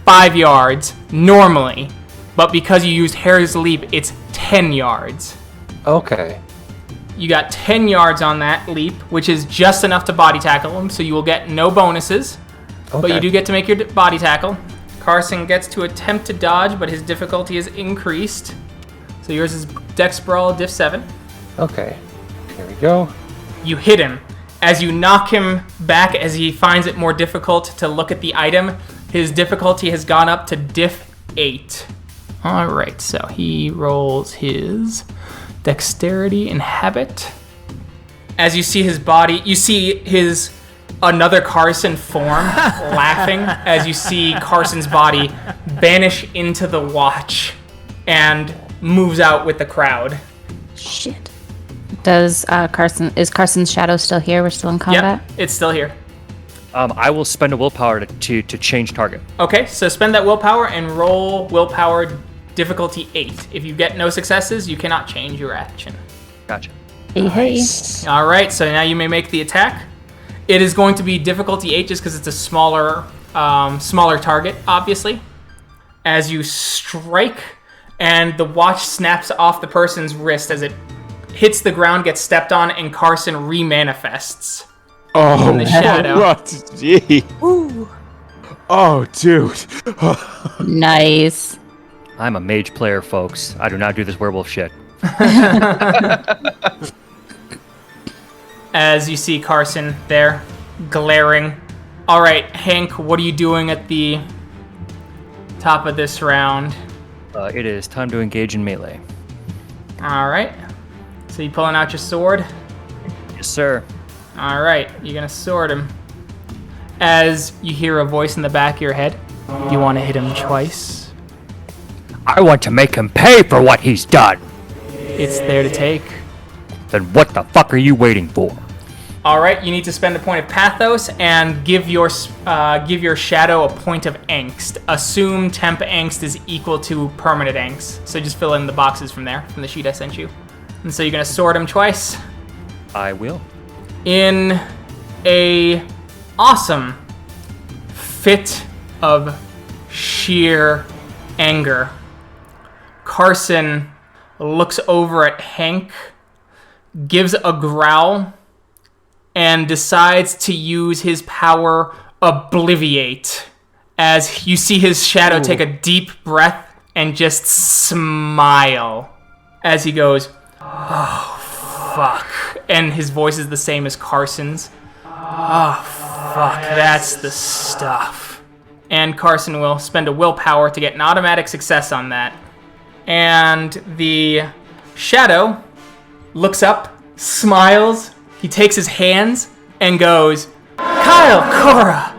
5 yards normally, but because you used Hare's Leap, it's 10 yards. Okay. You got 10 yards on that leap, which is just enough to body tackle him, so you will get no bonuses. Okay. But you do get to make your body tackle. Carson gets to attempt to dodge, but his difficulty is increased. So yours is Dex Brawl, Diff 7. Okay. Here we go. You hit him. As you knock him back, as he finds it more difficult to look at the item, his difficulty has gone up to Diff 8. Alright, so he rolls his Dexterity and Habit. As you see his body, you see his another Carson form laughing as you see Carson's body vanish into the watch and moves out with the crowd. Shit. Is Carson's shadow still here? We're still in combat? Yep, it's still here. I will spend a willpower to change target. Okay, so spend that willpower and roll willpower difficulty 8. If you get no successes, you cannot change your action. Gotcha. Hey. All right, so now you may make the attack. It is going to be difficulty 8 just because it's a smaller target, obviously. As you strike, and the watch snaps off the person's wrist as it hits the ground, gets stepped on, and Carson remanifests from the shadow. What? Gee. Oh, dude. Nice. I'm a mage player, folks. I do not do this werewolf shit. As you see Carson there, glaring. All right, Hank, what are you doing at the top of this round? It is time to engage in melee. All right. So you pulling out your sword? Yes, sir. All right, you're gonna sword him. as you hear a voice in the back of your head. You want to hit him twice? I want to make him pay for what he's done. It's there to take. Then what the fuck are you waiting for? All right, you need to spend a point of pathos and give your shadow a point of angst. Assume temp angst is equal to permanent angst. So just fill in the boxes from there, from the sheet I sent you. And so you're gonna sword him twice. I will. In a awesome fit of sheer anger, Carson looks over at Hank, gives a growl, and decides to use his power Obliviate as you see his shadow take a deep breath and just smile as he goes, "Oh, fuck." And his voice is the same as Carson's. "Oh, fuck, that's the stuff." And Carson will spend a willpower to get an automatic success on that. And the shadow looks up, smiles, he takes his hands and goes, "Kyle, Cora,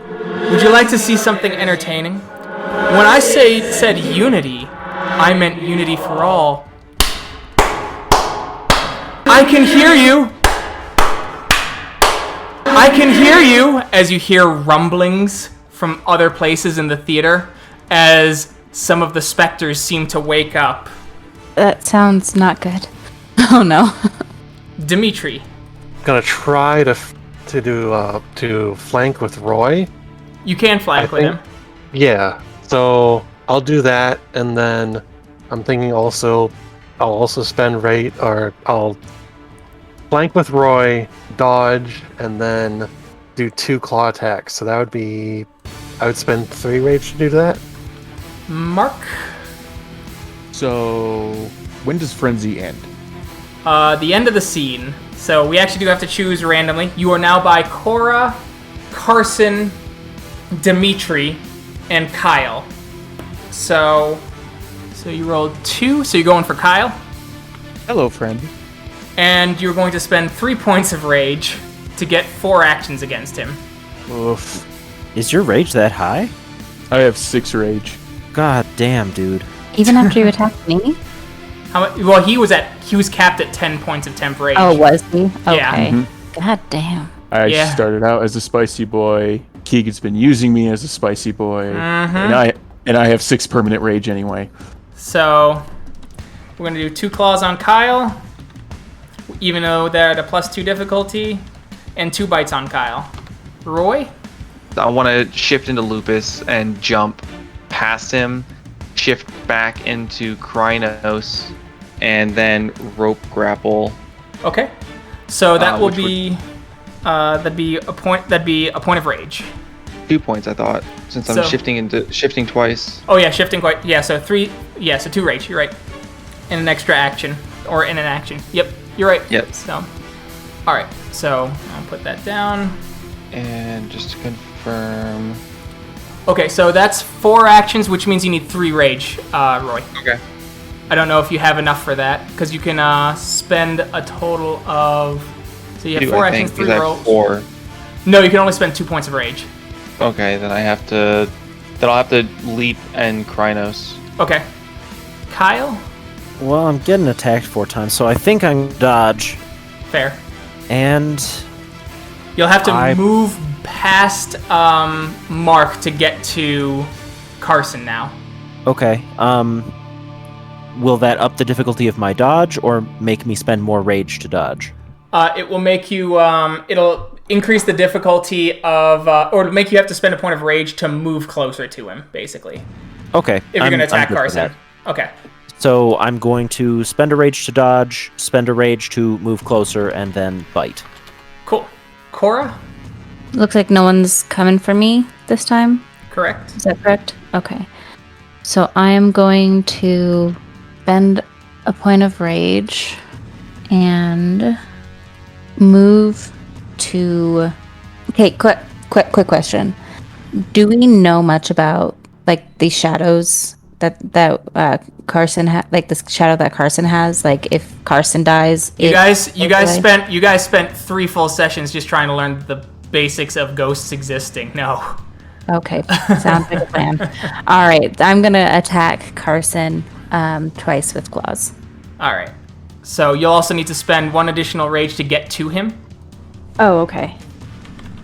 would you like to see something entertaining? When I said unity, I meant unity for all. I can hear you. I can hear you," as you hear rumblings from other places in the theater as some of the specters seem to wake up. That sounds not good. Oh no. Dimitri. Gonna try to flank with Roy. You can flank with him. Yeah. So I'll do that, and then I'm thinking I'll also spend rate, or I'll flank with Roy, dodge, and then do 2 claw attacks. So that would be, I would spend 3 rage to do that. Mark. So, when does Frenzy end? The end of the scene. So we actually do have to choose randomly. You are now by Cora, Carson, Dimitri, and Kyle. So you rolled 2, so you're going for Kyle. Hello, friend. And you're going to spend 3 points of rage to get 4 actions against him. Oof. Is your rage that high? I have 6 rage. God damn, dude. Even after you attacked me? How much? Well, he was capped at 10 points of temp rage. Oh, was he? Okay. Yeah. Mm-hmm. God damn. I Yeah. started out as a spicy boy. Keegan's been using me as a spicy boy, and I have 6 permanent rage anyway. So we're gonna do 2 claws on Kyle, even though they're at a +2 difficulty, and 2 bites on Kyle. Roy? I want to shift into Lupus and jump past him, shift back into Krynos, and then rope grapple. Okay. So that will which be that'd be a point of rage. 2 points, I thought, since I'm So- shifting twice. Oh yeah, shifting quite. Yeah, so 3. Yeah, so 2 rage. You're right. In an extra action, or in an action. Yep, you're right. Yep. So, all right. So I'll put that down. And just to confirm. Okay, so that's 4 actions, which means you need 3 rage, Roy. Okay. I don't know if you have enough for that, because you can spend a total of. So you have 4 actions, 3 rolls. 4. No, you can only spend 2 points of rage. Okay, then I'll have to leap and Krynos. Okay. Kyle? Well, I'm getting attacked 4 times, so I think I'm dodge. Fair. And You'll have to move past Mark to get to Carson now. okay. Will that up the difficulty of my dodge, or make me spend more rage to dodge? It will make you. It'll increase the difficulty of, or it'll make you have to spend a point of rage to move closer to him, basically. Okay. If you're going to attack good for Carson. that. Okay. So I'm going to spend a rage to dodge, spend a rage to move closer, and then bite. Cool. Cora? Looks like no one's coming for me this time. Correct. Is that correct? Okay. So I am going to spend a point of rage and move to. Okay, quick question. Do we know much about like these shadows that Carson like this shadow that Carson has? Like if Carson dies, You guys spent 3 full sessions just trying to learn the basics of ghosts existing. No. Okay, sounds like a plan. All right, I'm gonna attack Carson twice with claws. All right. So you'll also need to spend 1 additional rage to get to him. Oh, okay.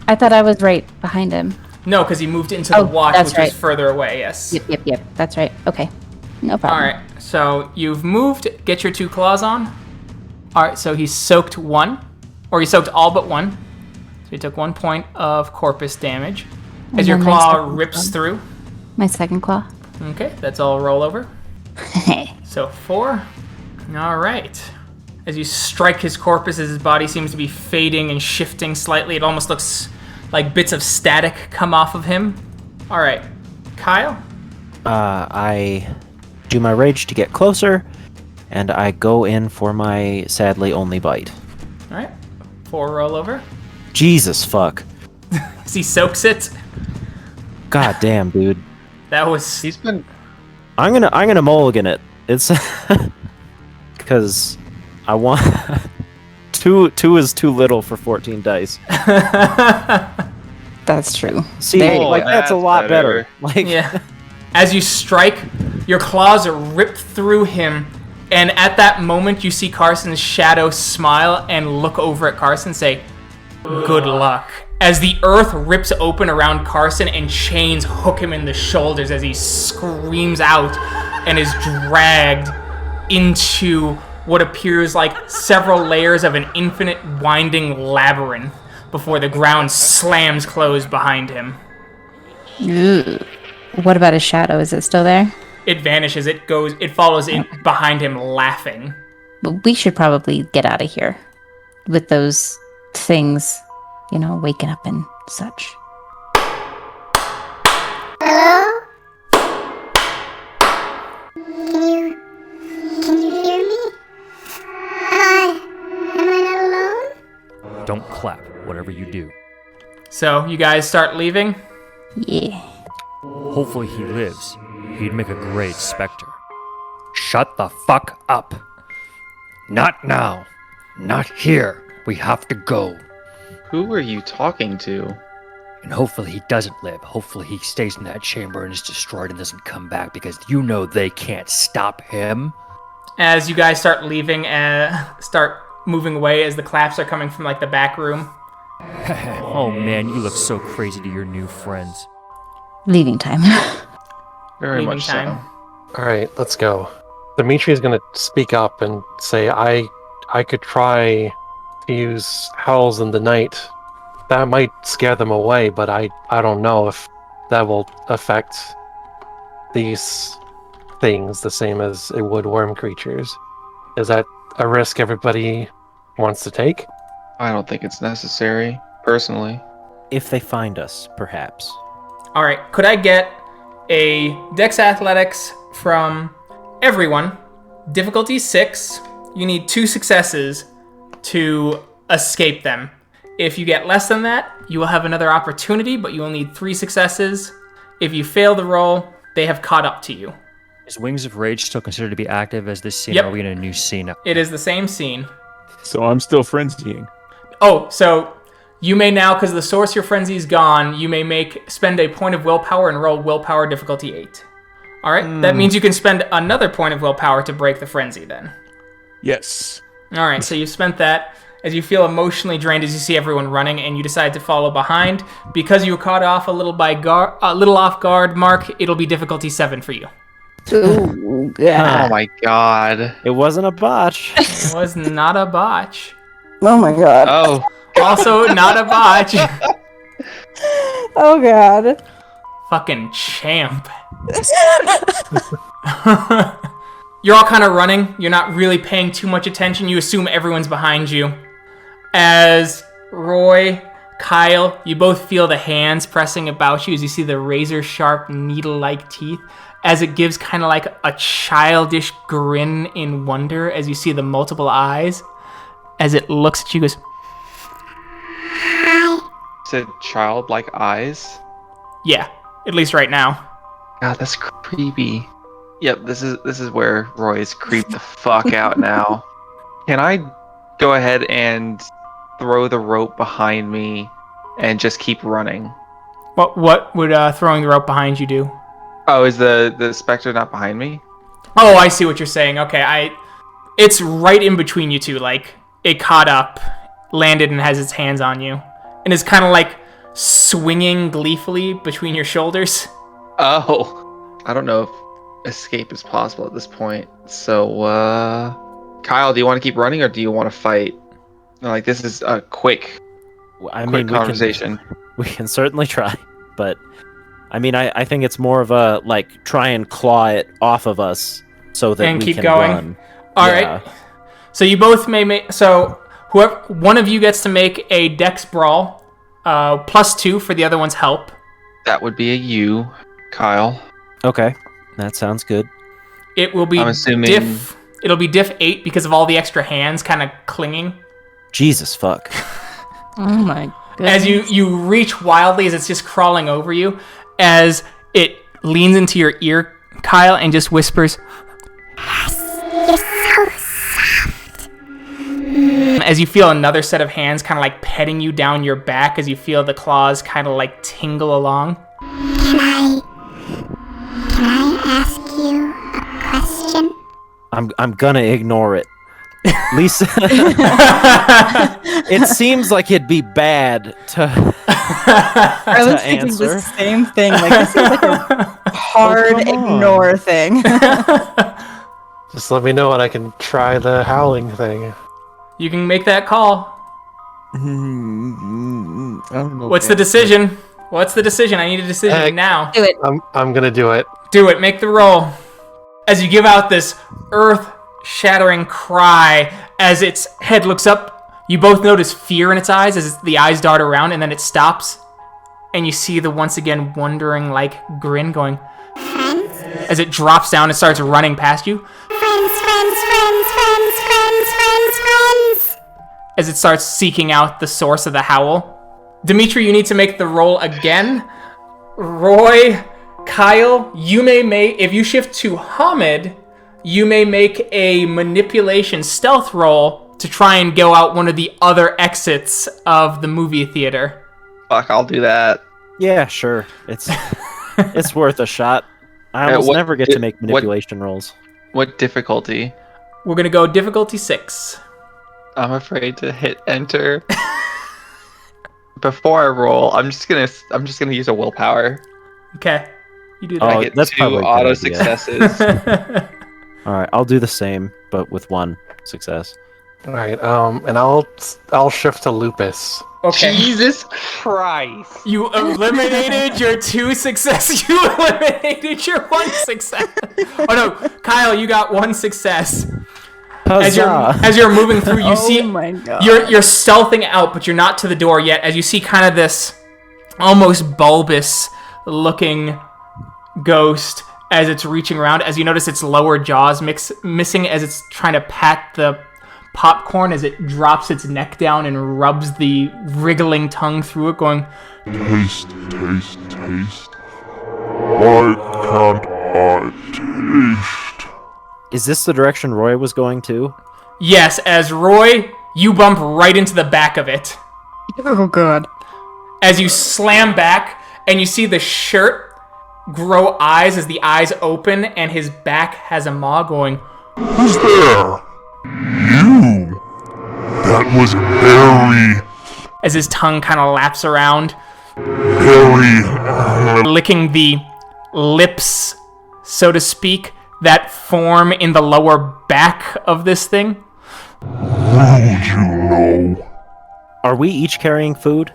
I thought I was right behind him. No, because he moved into the watch, which right. was further away, yes. Yep. That's right. Okay. No problem. All right. So you've moved. Get your 2 claws on. All right. So he soaked 1. Or he soaked all but 1. So he took 1 point of corpus damage. As your claw rips through. My second claw. Okay. That's all roll over. So 4. All right. As you strike his corpus, as his body seems to be fading and shifting slightly, it almost looks like bits of static come off of him. All right. Kyle? I do my rage to get closer, and I go in for my sadly only bite. All right. 4 roll over. Jesus fuck. As he soaks it. God damn, dude. That was... He's been... I'm gonna mulligan it. It's... Because I want... two is too little for 14 dice. That's true. See, that's a lot better. Like, yeah. As you strike, your claws rip through him, and at that moment you see Carson's shadow smile and look over at Carson and say, "Good luck." As the earth rips open around Carson and chains hook him in the shoulders as he screams out and is dragged into what appears like several layers of an infinite winding labyrinth before the ground slams closed behind him. Ugh. What about his shadow? Is it still there? It vanishes. It follows in behind him laughing. But we should probably get out of here with those things, waking up and such. Hello? Can you hear me? Hi. Am I not alone? Don't clap, whatever you do. So, you guys start leaving? Yeah. Hopefully he lives. He'd make a great Spectre. Shut the fuck up. Not now. Not here. We have to go. Who were you talking to? And hopefully he doesn't live. Hopefully he stays in that chamber and is destroyed and doesn't come back because they can't stop him. As you guys start leaving, start moving away as the claps are coming from the back room. Oh man, you look so crazy to your new friends. Leaving time. Very Leaving much time. so. All right, let's go. Dimitri is going to speak up and say, I could try to use Howls in the Night. That might scare them away, but I don't know if that will affect these things the same as it would worm creatures. Is that a risk everybody wants to take? I don't think it's necessary, personally. if they find us, perhaps. All right, could I get a Dex Athletics from everyone? Difficulty 6. You need 2 successes to escape them. If you get less than that, you will have another opportunity, but you will need 3 successes. If you fail the roll, they have caught up to you. Is Wings of Rage still considered to be active as this scene? Yep. Or are we in a new scene now? It is the same scene. So I'm still frenzying. Oh, so you may now, because the Sorcerer Frenzy is gone, you may spend a point of willpower and roll willpower difficulty 8. All right, that means you can spend another point of willpower to break the frenzy then. Yes. All right, so you've spent that. As you feel emotionally drained as you see everyone running, and you decide to follow behind. Because you were caught off a little off guard, Mark, it'll be difficulty 7 for you. Ooh, Oh my god. It wasn't a botch. It was not a botch. Oh my god. Oh. Also not a botch. Oh god. Fucking champ. You're all kind of running. You're not really paying too much attention. You assume everyone's behind you. As Roy, Kyle, you both feel the hands pressing about you as you see the razor-sharp, needle-like teeth, as it gives kind of like a childish grin in wonder as you see the multiple eyes. As it looks at you, goes, Said childlike eyes? yeah, at least right now. God, that's creepy. Yep, this is where Roy is creeped the fuck out now. Can I go ahead and throw the rope behind me and just keep running. What would throwing the rope behind you do? Oh, is the Spectre not behind me? Oh, I see what you're saying. Okay, it's right in between you two. Like, it caught up, landed, and has its hands on you. And is kind of like swinging gleefully between your shoulders. Oh. I don't know if escape is possible at this point. So, Kyle, do you want to keep running or do you want to fight? Like, this is a quick conversation. We can certainly try. But, I mean, I think it's more of a, like, try and claw it off of us so that we keep can going. run. All right. So you both may make... So, whoever one of you gets to make a dex brawl, +2 for the other one's help. That would be a you, Kyle. Okay, that sounds good. It will be I'm assuming... It'll be diff 8 because of all the extra hands kind of clinging. Jesus fuck. Oh my goodness. As you reach wildly as it's just crawling over you, as it leans into your ear, Kyle, and just whispers, You're so soft. as you feel another set of hands kind of like petting you down your back as you feel the claws kind of like tingle along. Can I ask you a question? I'm gonna ignore it. Lisa, it seems like it'd be bad to I was thinking answer. the same thing. Like, this seems like a hard ignore thing. Just let me know and I can try the howling thing. You can make that call. I don't know. What's the decision? What's the decision? I need a decision now. Do it. I'm gonna do it. Do it. Make the roll. As you give out this earth-shattering cry, as its head looks up, you both notice fear in its eyes as the eyes dart around, and then it stops, and you see the once again wondering, like, grin going. Friends? As it drops down and starts running past you. Friends. As it starts seeking out the source of the howl. Dimitri, you need to make the roll again. Roy, Kyle, you may make, if you shift to Hamid, you may make a manipulation stealth roll to try and go out one of the other exits of the movie theater. Fuck, I'll do that. Yeah, sure. It's it's worth a shot. I almost never get to make manipulation rolls. What difficulty? We're gonna go difficulty 6. I'm afraid to hit enter. Before I roll, I'm just gonna use a willpower. Okay, you do that. Oh, I get that's 2 probably a good auto idea. successes. All right, I'll do the same, but with 1 success. All right. And I'll shift to lupus. Okay. Jesus Christ! You eliminated your 2 success. You eliminated your 1 success. Oh no, Kyle, you got 1 success. As you're moving through, you see my God. you're stealthing out, but you're not to the door yet. As you see kind of this almost bulbous looking ghost as it's reaching around. As you notice its lower jaws missing as it's trying to pat the popcorn as it drops its neck down and rubs the wriggling tongue through it, going, Taste. Why can't I taste? Is this the direction Roy was going to? yes, as Roy, you bump right into the back of it. Oh, God. As you slam back and you see the shirt grow eyes as the eyes open and his back has a maw going, Who's there? You? That was Harry. as his tongue kind of laps around, Harry. licking the lips, so to speak, that form in the lower back of this thing. Would you know? Are we each carrying food?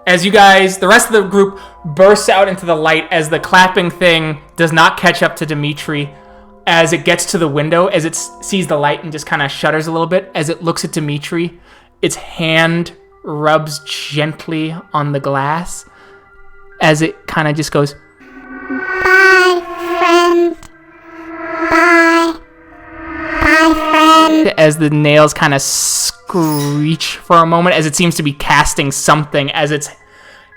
As you guys, the rest of the group bursts out into the light as the clapping thing does not catch up to Dimitri. As it gets to the window, as it sees the light and just kind of shudders a little bit, as it looks at Dimitri, its hand rubs gently on the glass as it kind of just goes, Bye, friend. Bye. Bye, friend. as the nails kind of screech for a moment, as it seems to be casting something, as its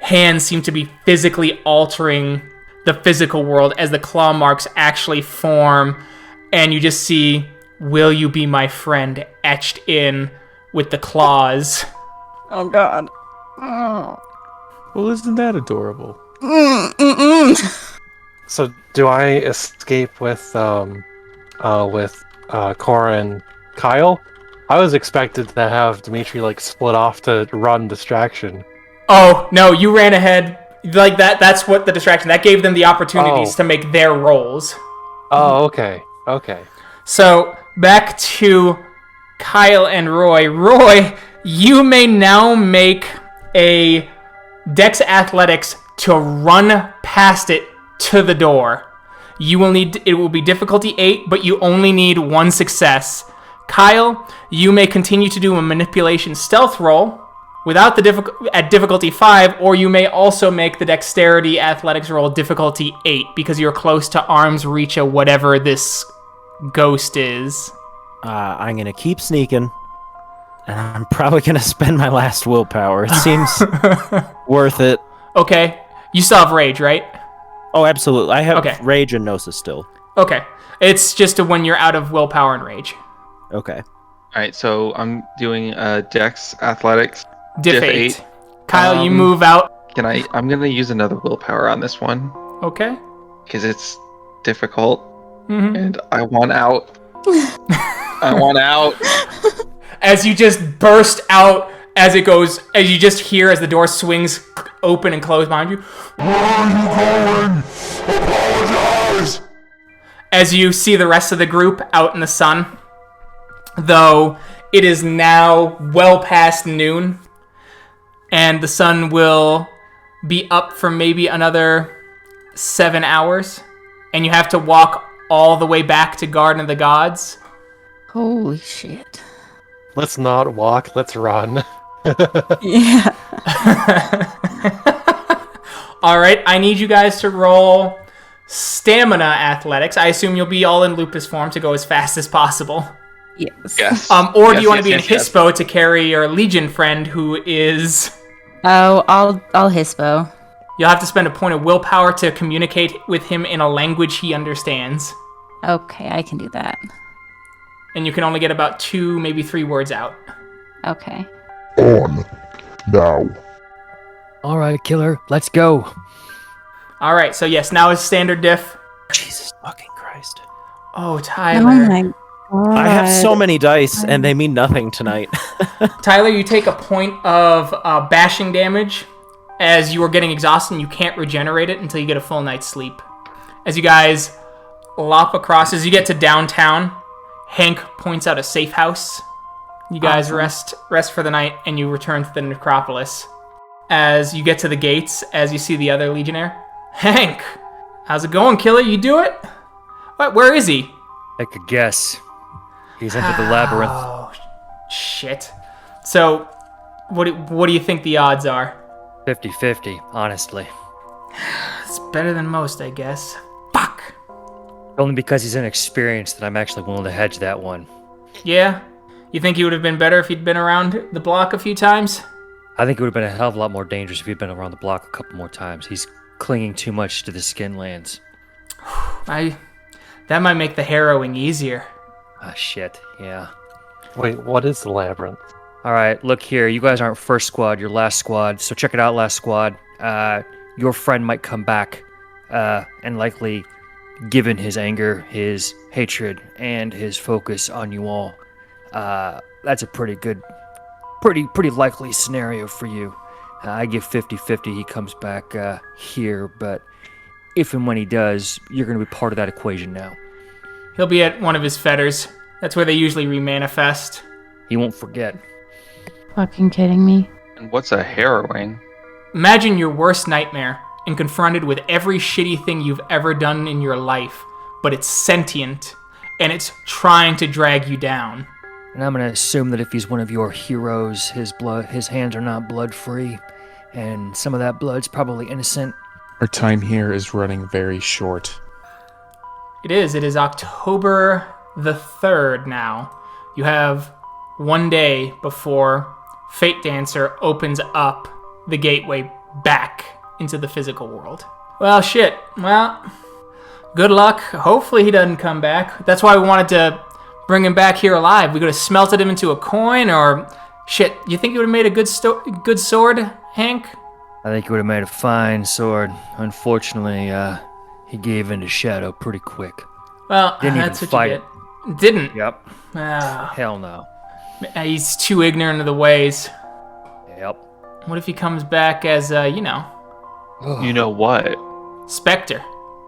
hands seem to be physically altering the physical world, as the claw marks actually form, and you just see, "Will you be my friend?" etched in with the claws. Oh, God. Oh. Well, isn't that adorable? So do I escape with Cora and Kyle? I was expected to have Dimitri like split off to run distraction. Oh, no, you ran ahead. Like that's what the distraction. That gave them the opportunities to make their rolls. Oh, okay. So, back to Kyle and Roy. Roy, you may now make a Dex Athletics to run past it to the door. It will be difficulty 8, but you only need 1 success. Kyle, you may continue to do a manipulation stealth roll without at difficulty 5, or you may also make the dexterity athletics roll difficulty 8 because you're close to arm's reach of whatever this ghost is. I'm gonna keep sneaking, and I'm probably gonna spend my last willpower. It seems worth it. Okay, you still have rage, right? Oh, absolutely. I have rage and gnosis still. Okay, it's just when you're out of willpower and rage. Okay. All right, so I'm doing Dex Athletics. Diff 8. Kyle, you move out. I'm gonna use another willpower on this one. Okay. Because it's difficult, and I want out. As you just burst out, as you just hear as the door swings open and close behind you. Where are you going? Apologize! As you see the rest of the group out in the sun, though it is now well past noon, and the sun will be up for maybe another 7 hours, and you have to walk all the way back to Garden of the Gods. Holy shit. Let's not walk, let's run. Yeah. Alright, I need you guys to roll stamina athletics. I assume you'll be all in lupus form to go as fast as possible. Yes. Or do you want to be in Hispo to carry your Legion friend who is... Oh, I'll Hispo. You'll have to spend a point of willpower to communicate with him in a language he understands. Okay, I can do that. And you can only get about 2, maybe 3 words out. Okay. On. Now. All right, killer, let's go. All right, so yes, now is standard diff. Jesus fucking Christ. Oh, Tyler. Oh my god. I have so many dice, and they mean nothing tonight. Tyler, you take a point of bashing damage as you are getting exhausted, and you can't regenerate it until you get a full night's sleep. As you guys lop across, as you get to downtown, Hank points out a safe house. You guys rest for the night, and you return to the necropolis. As you get to the gates, as you see the other legionnaire, Hank, how's it going, killer? You do it? What? Where is he? Take a guess. He's entered the labyrinth. Oh, shit. So, what do you think the odds are? 50-50, honestly. It's better than most, I guess. Fuck. Only because he's inexperienced that I'm actually willing to hedge that one. Yeah? You think he would have been better if he'd been around the block a few times? I think it would have been a hell of a lot more dangerous if he'd been around the block a couple more times. He's clinging too much to the Skinlands. That might make the harrowing easier. Ah, shit, yeah. Wait, what is the labyrinth? Alright, look here. You guys aren't first squad, you're last squad. So check it out, last squad. Your friend might come back, and likely, given his anger, his hatred, and his focus on you all, that's a pretty good, pretty likely scenario for you. I give 50-50 he comes back here, but if and when he does, you're going to be part of that equation now. He'll be at one of his fetters. That's where they usually remanifest. He won't forget. Fucking kidding me. And what's a harrowing? Imagine your worst nightmare and confronted with every shitty thing you've ever done in your life, but it's sentient, and it's trying to drag you down. And I'm going to assume that if he's one of your heroes, his hands are not blood-free, and some of that blood's probably innocent. Our time here is running very short. It is October the 3rd now. You have one day before Fate Dancer opens up the gateway back into the physical world. Well, shit. Well, good luck. Hopefully he doesn't come back. That's why we wanted to bring him back here alive. We could have smelted him into a coin, or... Shit, you think he would have made a good sword, Hank? I think he would have made a fine sword. Unfortunately, he gave in to Shadow pretty quick. Well, Didn't that's even what fight you get. Didn't? Yep. Ah, Hell no. he's too ignorant of the ways. Yep. What if he comes back as, You know what? Spectre?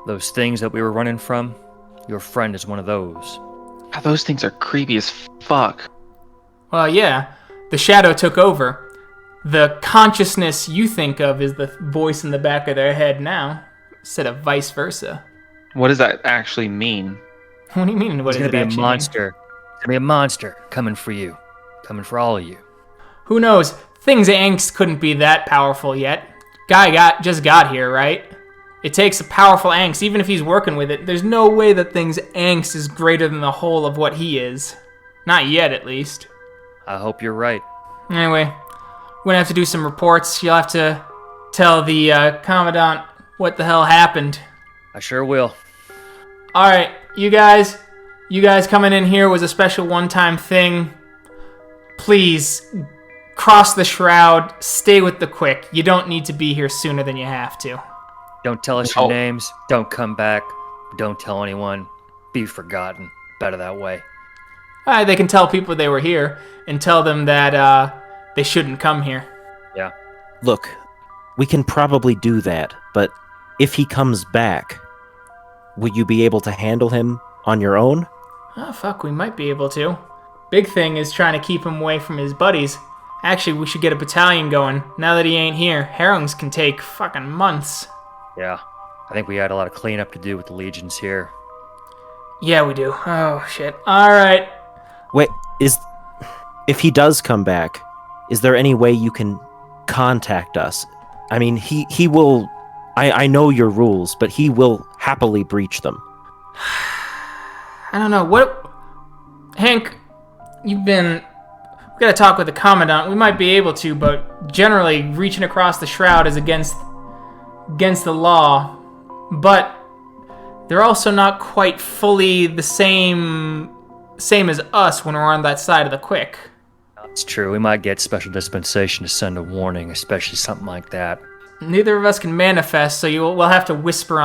Those things that we were running from, your friend is one of those. God, those things are creepy as fuck. Well, yeah. The Shadow took over. The consciousness you think of is the voice in the back of their head now, instead of vice versa. What does that actually mean? What do you mean? What He's does gonna it be a actually monster. It's gonna be a monster coming for you. Coming for all of you. mean? Who knows? Things angst couldn't be that powerful yet. Guy just got here, right? It takes a powerful angst, even if he's working with it. There's no way that thing's angst is greater than the whole of what he is. Not yet, at least. I hope you're right. Anyway, we're gonna have to do some reports. You'll have to tell the Commandant what the hell happened. I sure will. Alright, you guys coming in here was a special one-time thing. Please, cross the shroud, stay with the quick. You don't need to be here sooner than you have to. Don't tell us your names. Don't come back. Don't tell anyone. Be forgotten. Better that way. Alright, they can tell people they were here and tell them that they shouldn't come here. Yeah. Look, we can probably do that, but if he comes back, will you be able to handle him on your own? Oh, fuck, we might be able to. Big thing is trying to keep him away from his buddies. Actually, we should get a battalion going. Now that he ain't here, herrings can take fucking months. Yeah. I think we had a lot of cleanup to do with the legions here. Yeah, we do. Oh, shit. Alright. Wait, if he does come back, is there any way you can contact us? I mean, he will... I know your rules, but he will happily breach them. I don't know. What... Hank, we gotta talk with the Commandant. We might be able to, but generally, reaching across the shroud is against the law. But they're also not quite fully the same as us when we're on that side of the quick. It's true. We might get special dispensation to send a warning, especially something like that. Neither of us can manifest, so we'll have to whisper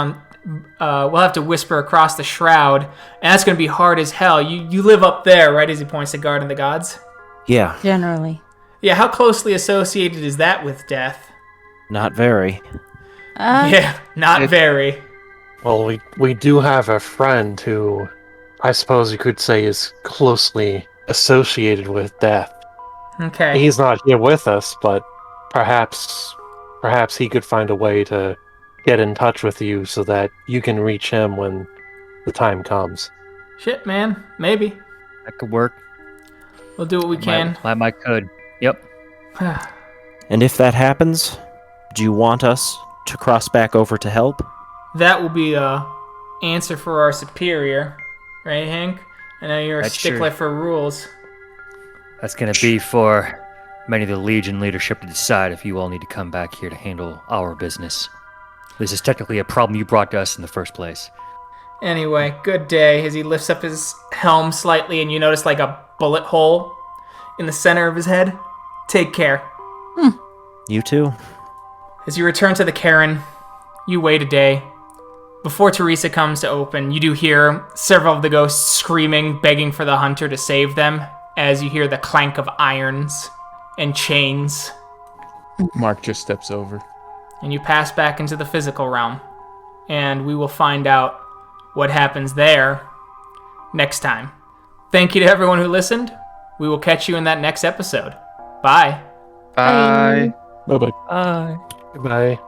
across the shroud, and that's gonna be hard as hell. You live up there, right? As he points to Garden of the Gods. Yeah. Generally. Yeah. How closely associated is that with death? Not very. Yeah, not very. Well, we do have a friend who I suppose you could say is closely associated with death. Okay. He's not here with us, but perhaps he could find a way to get in touch with you so that you can reach him when the time comes. Shit, man. Maybe. That could work. We'll do what we can. Might could. Yep. And if that happens, do you want us to cross back over to help? That will be a answer for our superior, right, Hank? I know you're a stickler for rules. That's gonna be for many of the Legion leadership to decide if you all need to come back here to handle our business. This is technically a problem you brought to us in the first place. Anyway, good day. As he lifts up his helm slightly and you notice like a bullet hole in the center of his head. Take care. You too. As you return to the cairn, you wait a day. Before Teresa comes to open, you do hear several of the ghosts screaming, begging for the hunter to save them, as you hear the clank of irons and chains. Mark just steps over. And you pass back into the physical realm. And we will find out what happens there next time. Thank you to everyone who listened. We will catch you in that next episode. Bye. Bye. Bye-bye. Bye. Goodbye.